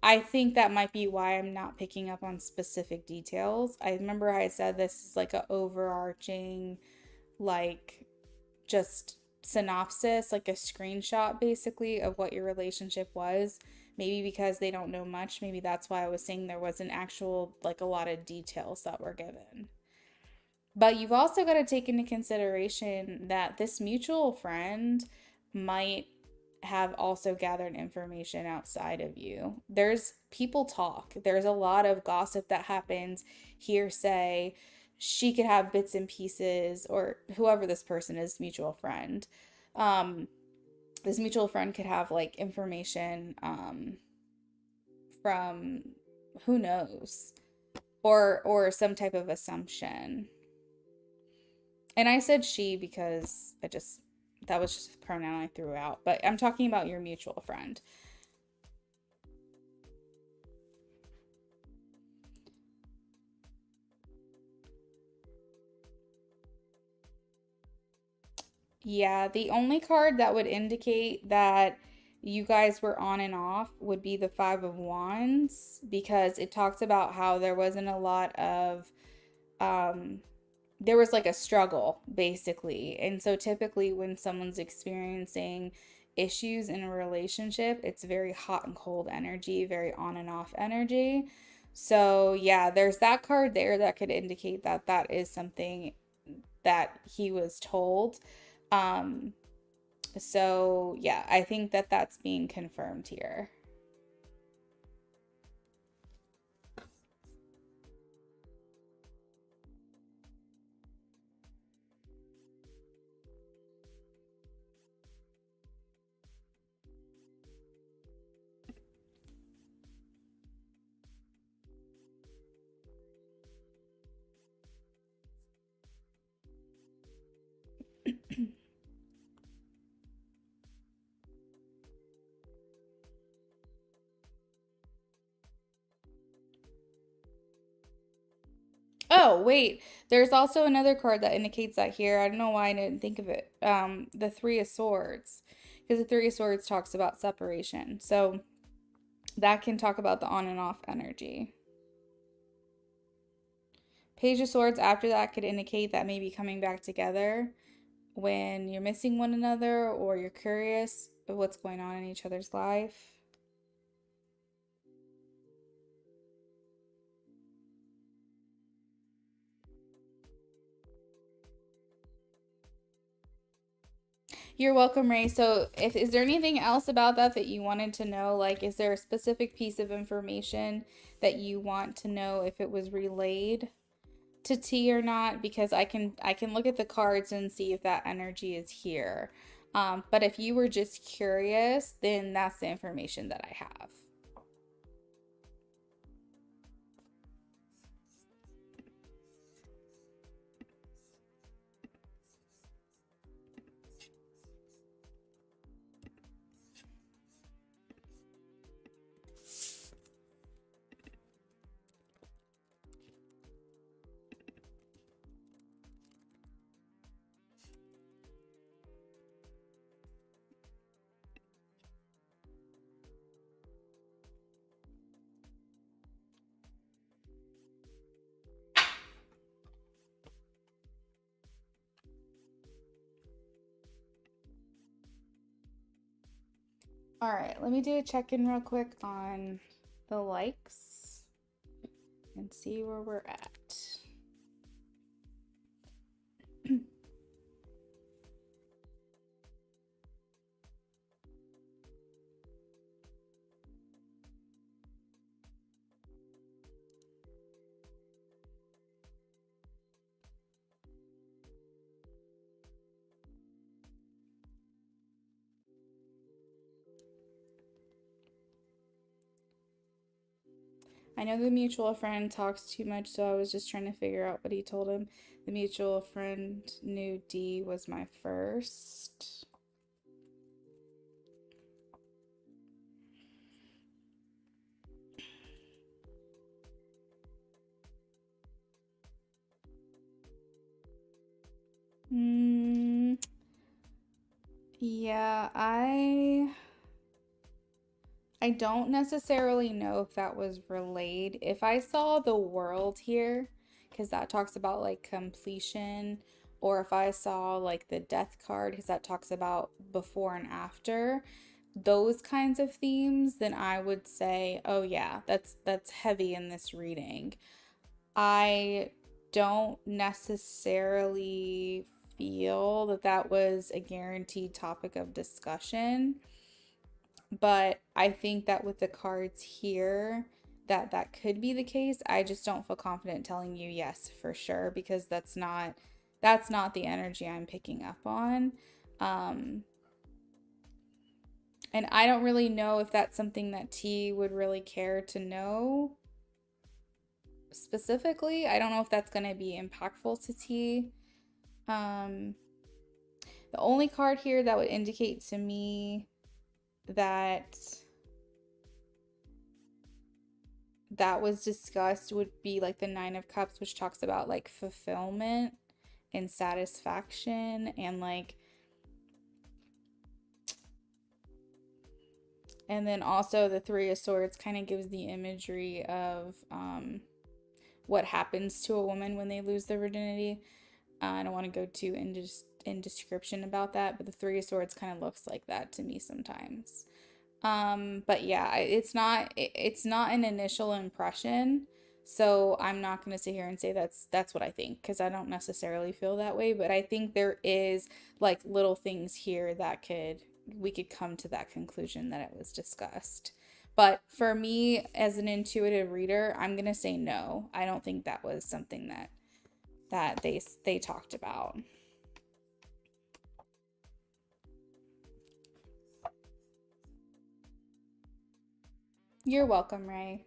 that might be why I'm not picking up on specific details. I remember I said this is like an overarching, like, just synopsis, like a screenshot basically of what your relationship was. Maybe because they don't know much, maybe that's why I was saying there wasn't actual, like, a lot of details that were given. But you've also got to take into consideration that this mutual friend might have also gathered information outside of you. There's people talk. There's a lot of gossip that happens, hearsay. She could have bits and pieces, or whoever this person is, mutual friend. This mutual friend could have like information from who knows, or some type of assumption. And I said she because that was just a pronoun I threw out. But I'm talking about your mutual friend. Yeah, the only card that would indicate that you guys were on and off would be the Five of Wands, because it talks about how there wasn't a lot of there was like a struggle basically. And so typically when someone's experiencing issues in a relationship, it's very hot and cold energy, very on and off energy. So, yeah, there's that card there that could indicate that that is something that he was told. Um, so yeah, I think that that's being confirmed here. Oh, wait. There's also another card that indicates that here. I don't know why I didn't think of it. The Three of Swords. Because the Three of Swords talks about separation. So that can talk about the on and off energy. Page of Swords after that could indicate that maybe coming back together when you're missing one another or you're curious of what's going on in each other's life. You're welcome, Ray. So, if is there anything else about that that you wanted to know? Like, is there a specific piece of information that you want to know if it was relayed to T or not? Because I can look at the cards and see if that energy is here. But if you were just curious, then that's the information that I have. All right, let me do a check in real quick on the likes and see where we're at. I know the mutual friend talks too much, so I was just trying to figure out what he told him. The mutual friend knew D was my first. Hmm. Yeah, I don't necessarily know if that was relayed. If I saw the world here, because that talks about like completion, or if I saw like the death card, because that talks about before and after, those kinds of themes, then I would say, oh yeah, that's heavy in this reading. I don't necessarily feel that that was a guaranteed topic of discussion, but I think that with the cards here, that that could be the case. I just don't feel confident telling you yes for sure because that's not the energy I'm picking up on. Um and I don't really know if that's something that T would really care to know specifically. I don't know if that's going to be impactful to T. Um the only card here that would indicate to me that that was discussed would be like the Nine of Cups, which talks about like fulfillment and satisfaction, and like, and then also the Three of Swords kind of gives the imagery of what happens to a woman when they lose their virginity. I don't want to go too in description about that, but the Three of Swords kind of looks like that to me sometimes. But yeah, it's not an initial impression. So I'm not going to sit here and say that's what I think because I don't necessarily feel that way, but I think there is like little things here that we could come to that conclusion that it was discussed. But for me as an intuitive reader, I'm going to say no. I don't think that was something that they talked about. You're welcome, Ray.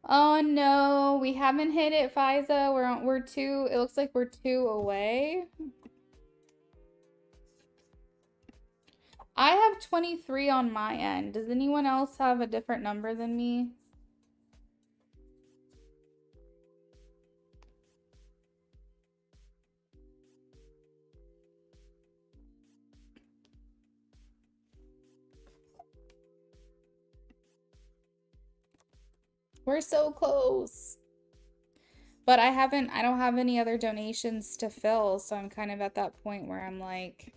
Oh no, we haven't hit it, Fiza. We're two. It looks like we're two away. I have 23 on my end. Does anyone else have a different number than me? We're so close. But I don't have any other donations to fill, so I'm kind of at that point where I'm like,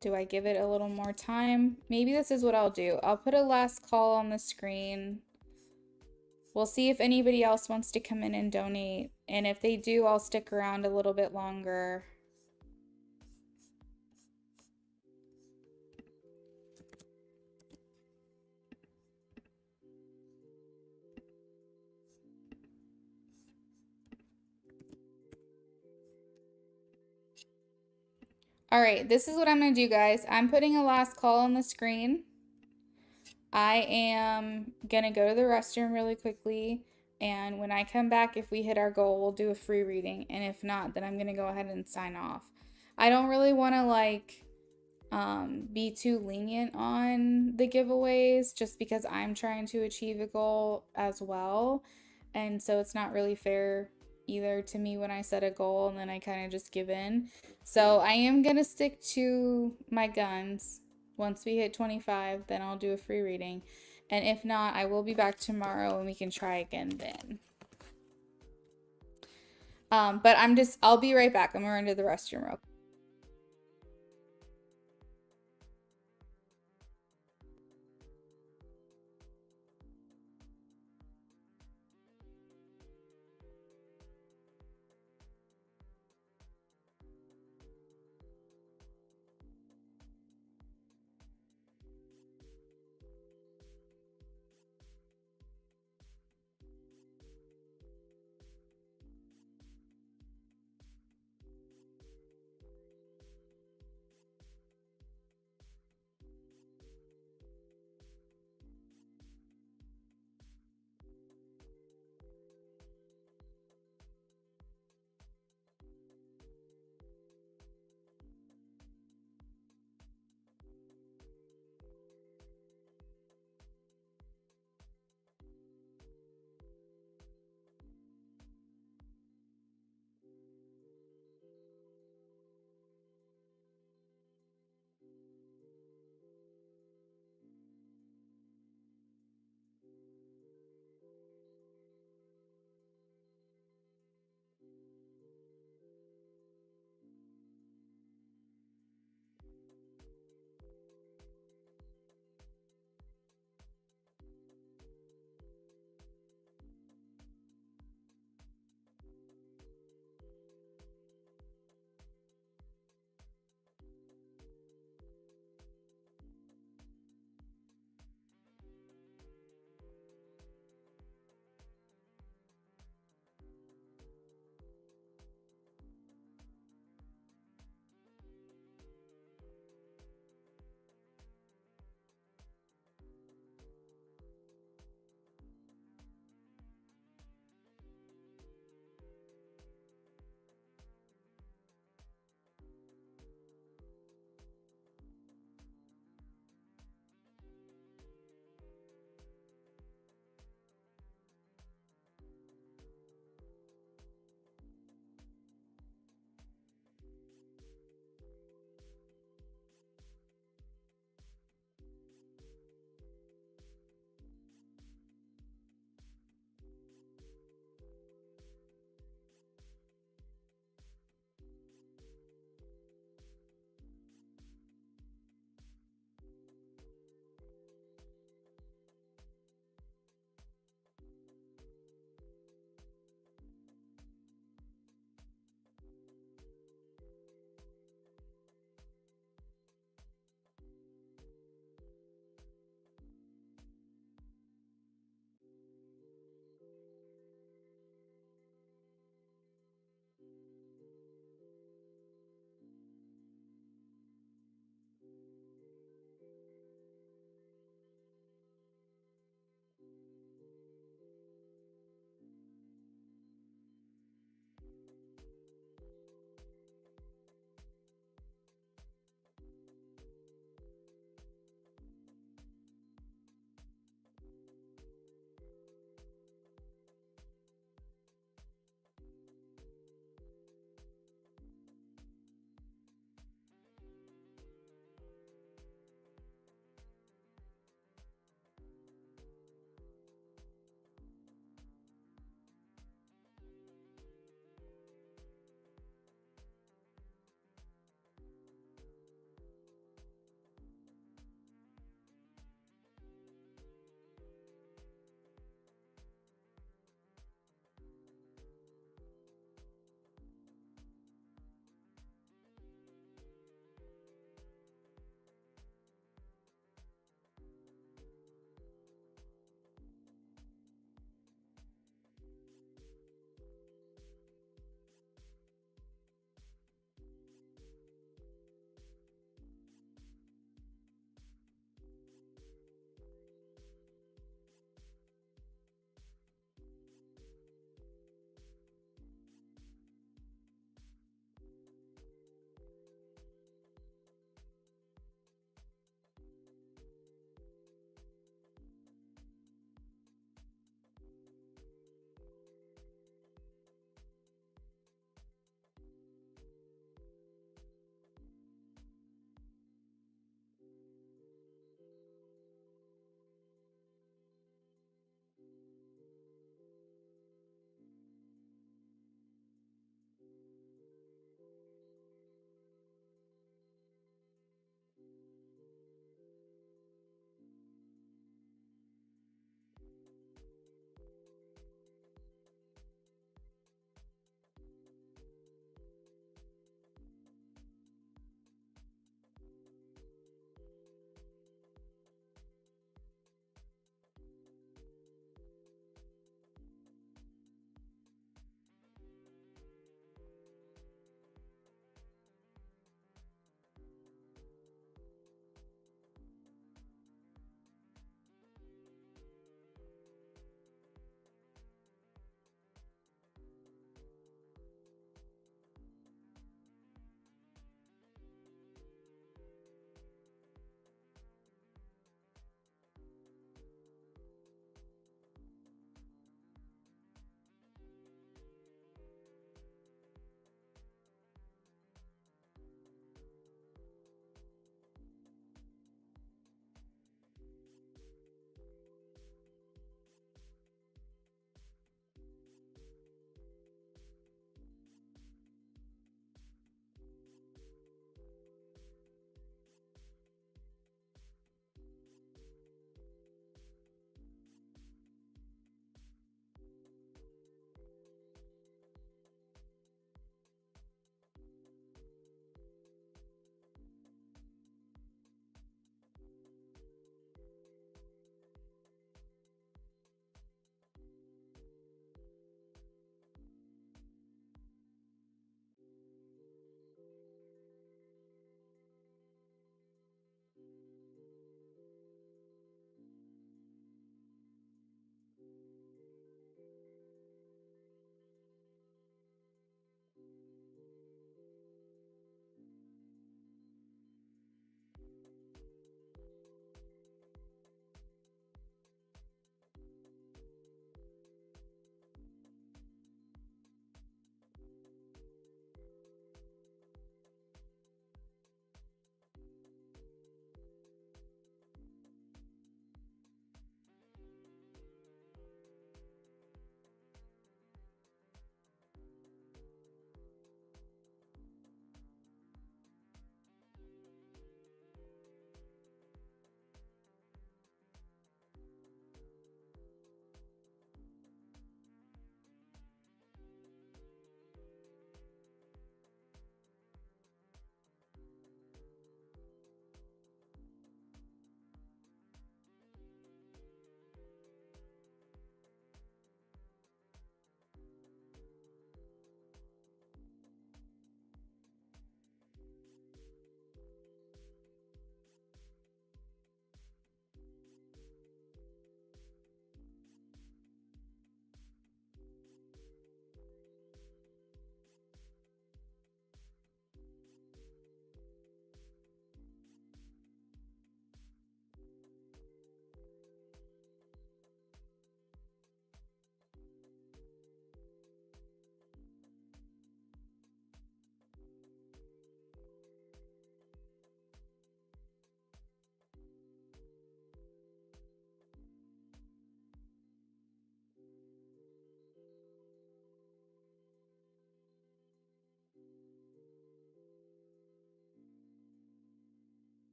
do I give it a little more time? Maybe this is what I'll do. I'll put a last call on the screen. We'll see if anybody else wants to come in and donate. And if they do, I'll stick around a little bit longer. All right, this is what I'm going to do, guys. I'm putting a last call on the screen. I am going to go to the restroom really quickly. And when I come back, if we hit our goal, we'll do a free reading. And if not, then I'm going to go ahead and sign off. I don't really want to be too lenient on the giveaways just because I'm trying to achieve a goal as well. And so it's not really fair either to me when I set a goal and then I kind of just give in. So I am going to stick to my guns. Once we hit 25, then I'll do a free reading. And if not, I will be back tomorrow and we can try again then. But I'll be right back. I'm going to run to the restroom real quick.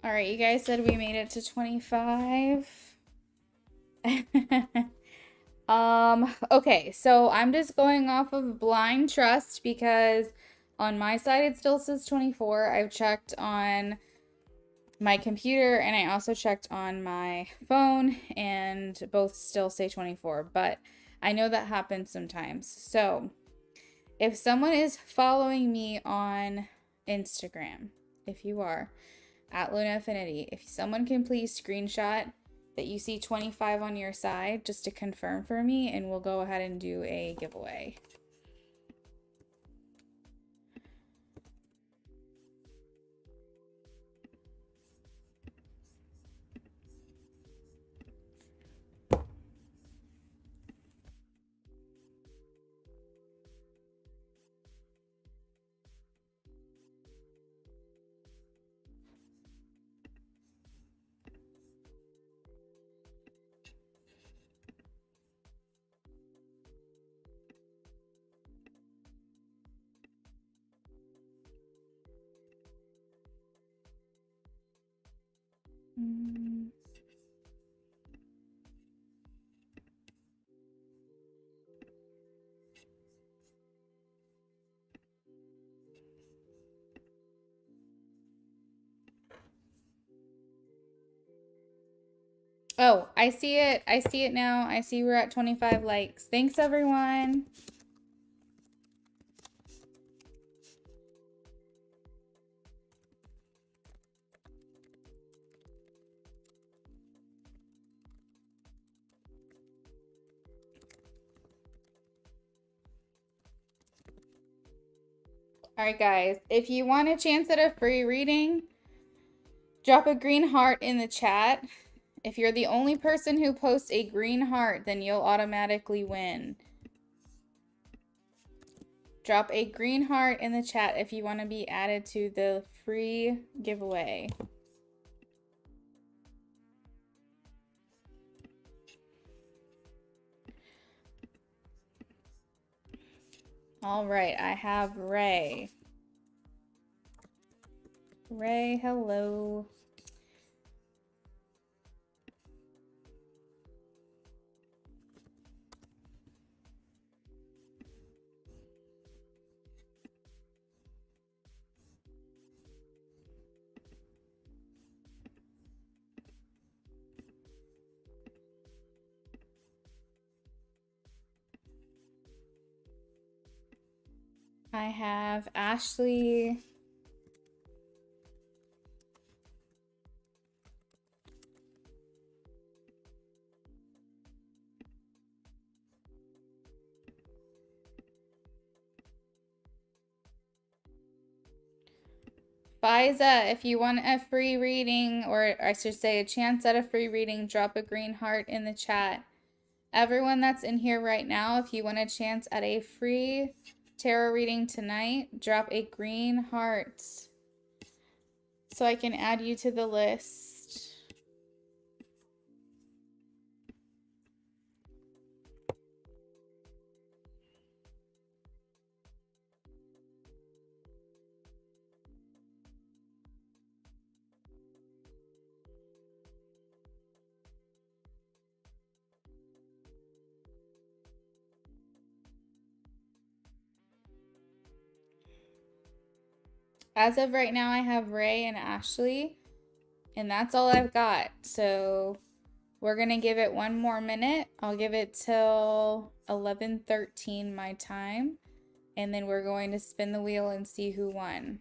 All right, you guys said we made it to 25. Okay, so I'm just going off of blind trust because on my side it still says 24. I've checked on my computer and I also checked on my phone and both still say 24, but I know that happens sometimes. So if someone is following me on Instagram, if you are at Luna Affinity, if someone can please screenshot that you see 25 on your side just to confirm for me, and we'll go ahead and do a giveaway. Oh, I see it. I see it now. I see we're at 25 likes. Thanks, everyone. All right, guys. If you want a chance at a free reading, drop a green heart in the chat. If you're the only person who posts a green heart, then you'll automatically win. Drop a green heart in the chat if you want to be added to the free giveaway. All right, I have Ray. Ray, hello. I have Ashley. Fiza, if you want a free reading, or I should say a chance at a free reading, drop a green heart in the chat. Everyone that's in here right now, if you want a chance at a free tarot reading tonight, drop a green heart so I can add you to the list. As of right now, I have Ray and Ashley, and that's all I've got. So we're going to give it one more minute. I'll give it till 11:13 my time, and then we're going to spin the wheel and see who won.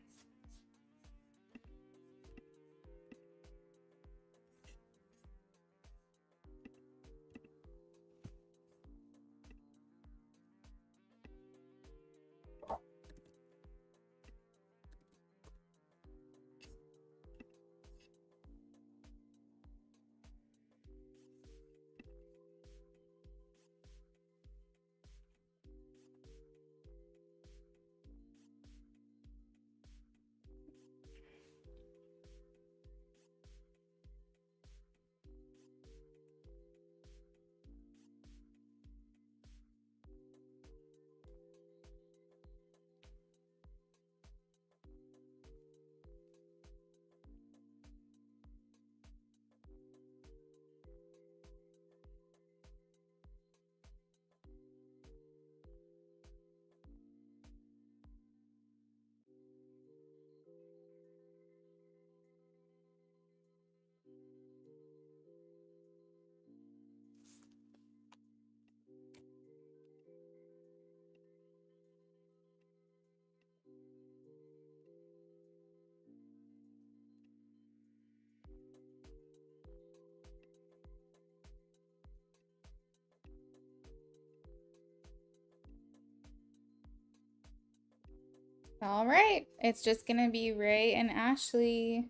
All right, it's just gonna be Ray and Ashley.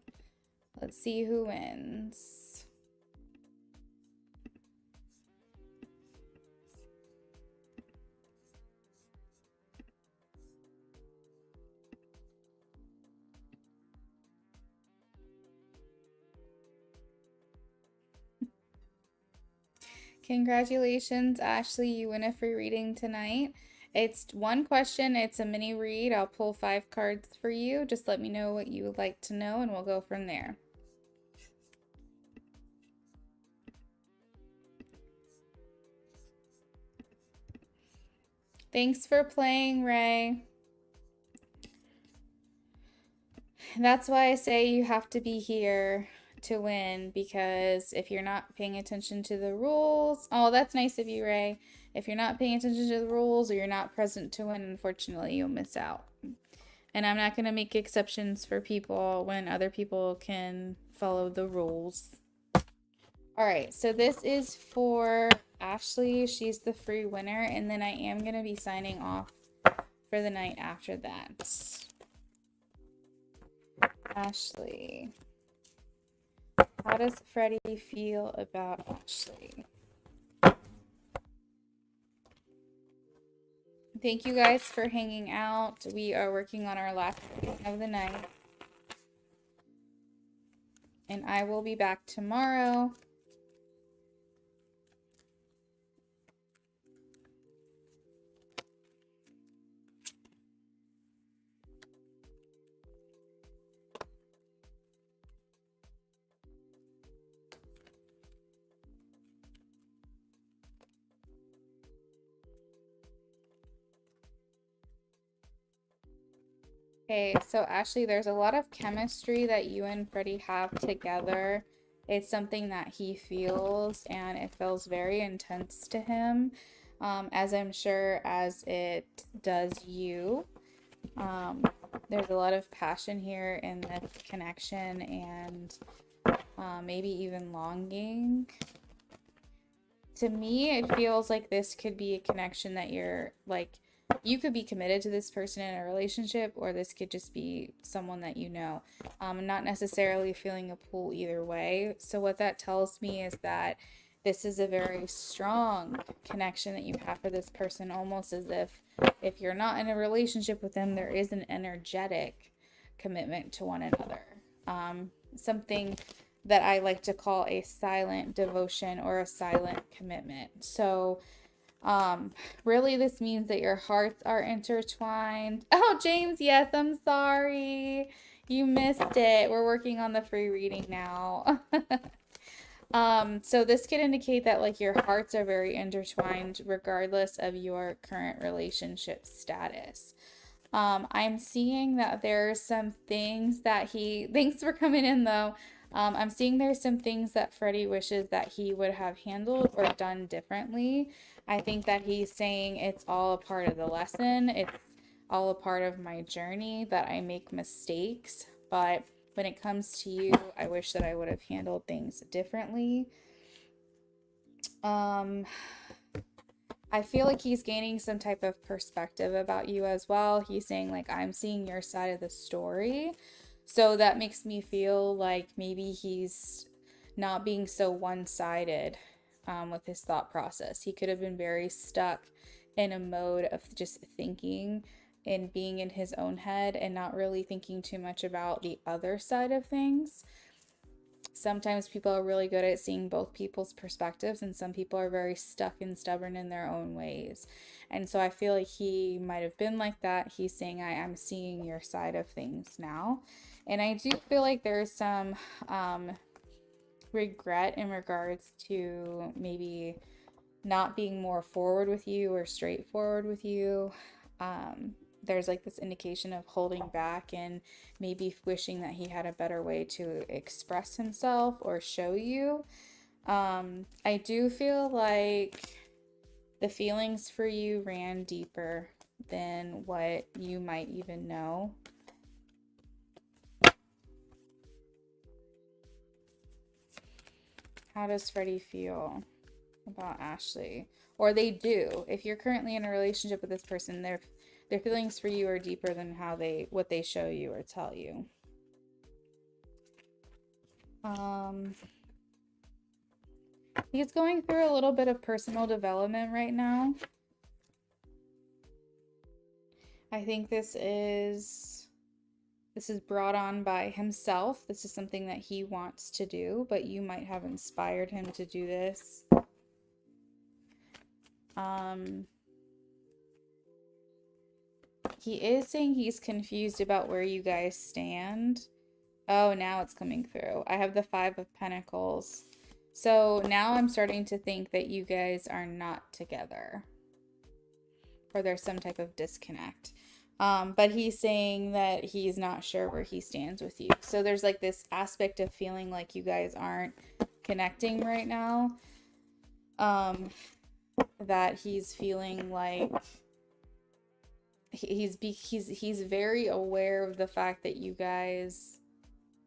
Let's see who wins. Congratulations, Ashley. You win a free reading tonight. It's one question, it's a mini read. I'll pull 5 cards for you. Just let me know what you would like to know, and we'll go from there. Thanks for playing, Ray. That's why I say you have to be here to win, because if you're not paying attention to the rules, oh, that's nice of you, Ray. If you're not paying attention to the rules or you're not present to win, unfortunately, you'll miss out. And I'm not going to make exceptions for people when other people can follow the rules. All right, so this is for Ashley. She's the free winner, and then I am going to be signing off for the night after that. Ashley. How does Freddie feel about Ashley? Thank you guys for hanging out. We are working on our last reading of the night. And I will be back tomorrow. Okay, so Ashley, there's a lot of chemistry that you and Freddie have together. It's something that he feels, and it feels very intense to him, as I'm sure as it does you. There's a lot of passion here in this connection, and maybe even longing. To me, it feels like this could be a connection that you're like, you could be committed to this person in a relationship, or this could just be someone that you know. Not necessarily feeling a pull either way. So what that tells me is that this is a very strong connection that you have for this person, almost as if you're not in a relationship with them, there is an energetic commitment to one another. Something that I like to call a silent devotion or a silent commitment. So really this means that your hearts are intertwined. Oh, James, yes, I'm sorry. You missed it. We're working on the free reading now. So this could indicate that like your hearts are very intertwined regardless of your current relationship status. I'm seeing that there's some things that thanks for coming in though. I'm seeing there's some things that Freddie wishes that he would have handled or done differently. I think that he's saying it's all a part of the lesson. It's all a part of my journey that I make mistakes. But when it comes to you, I wish that I would have handled things differently. I feel like he's gaining some type of perspective about you as well. He's saying like, I'm seeing your side of the story. So that makes me feel like maybe he's not being so one-sided with his thought process. He could have been very stuck in a mode of just thinking and being in his own head and not really thinking too much about the other side of things. Sometimes people are really good at seeing both people's perspectives, and some people are very stuck and stubborn in their own ways. And so I feel like he might have been like that. He's saying, I'm seeing your side of things now. And I do feel like there's some regret in regards to maybe not being more forward with you or straightforward with you. There's like this indication of holding back and maybe wishing that he had a better way to express himself or show you. I do feel like the feelings for you ran deeper than what you might even know. How does Freddie feel about Ashley? Or they do. If you're currently in a relationship with this person, Their feelings for you are deeper than what they show you or tell you. He's going through a little bit of personal development right now. I think this is brought on by himself. This is something that he wants to do, but you might have inspired him to do this. He is saying he's confused about where you guys stand. Oh, now it's coming through. I have the 5 of Pentacles. So now I'm starting to think that you guys are not together. Or there's some type of disconnect. But he's saying that he's not sure where he stands with you. So there's like this aspect of feeling like you guys aren't connecting right now. That he's feeling like he's very aware of the fact that you guys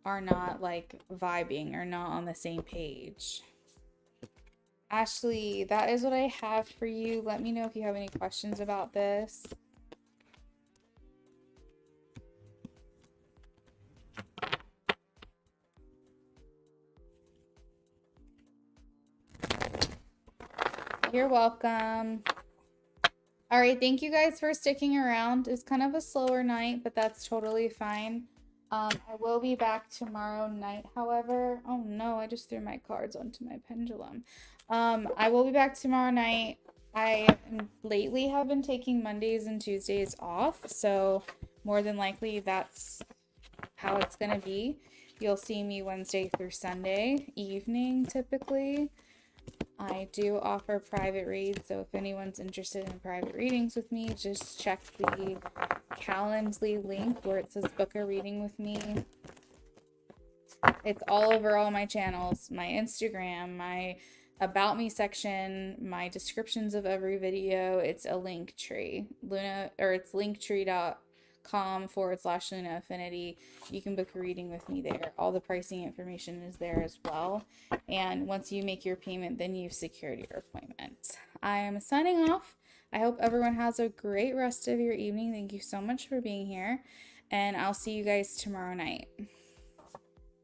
are not like vibing or not on the same page. Ashley, that is what I have for you. Let me know if you have any questions about this. You're welcome. All right, thank you guys for sticking around. It's kind of a slower night, but that's totally fine. I will be back tomorrow night, however. Oh no, I just threw my cards onto my pendulum. I will be back tomorrow night. I lately have been taking Mondays and Tuesdays off, so more than likely that's how it's gonna be. You'll see me Wednesday through Sunday evening, typically. I do offer private reads, so if anyone's interested in private readings with me, just check the Calendly link where it says book a reading with me. It's all over all my channels, my Instagram, my about me section, my descriptions of every video. It's a link tree. It's linktree.com/Luna Affinity. You can book a reading with me there. All the pricing information is there as well. And once you make your payment, then you've secured your appointment. I am signing off. I hope everyone has a great rest of your evening. Thank you so much for being here. And I'll see you guys tomorrow night.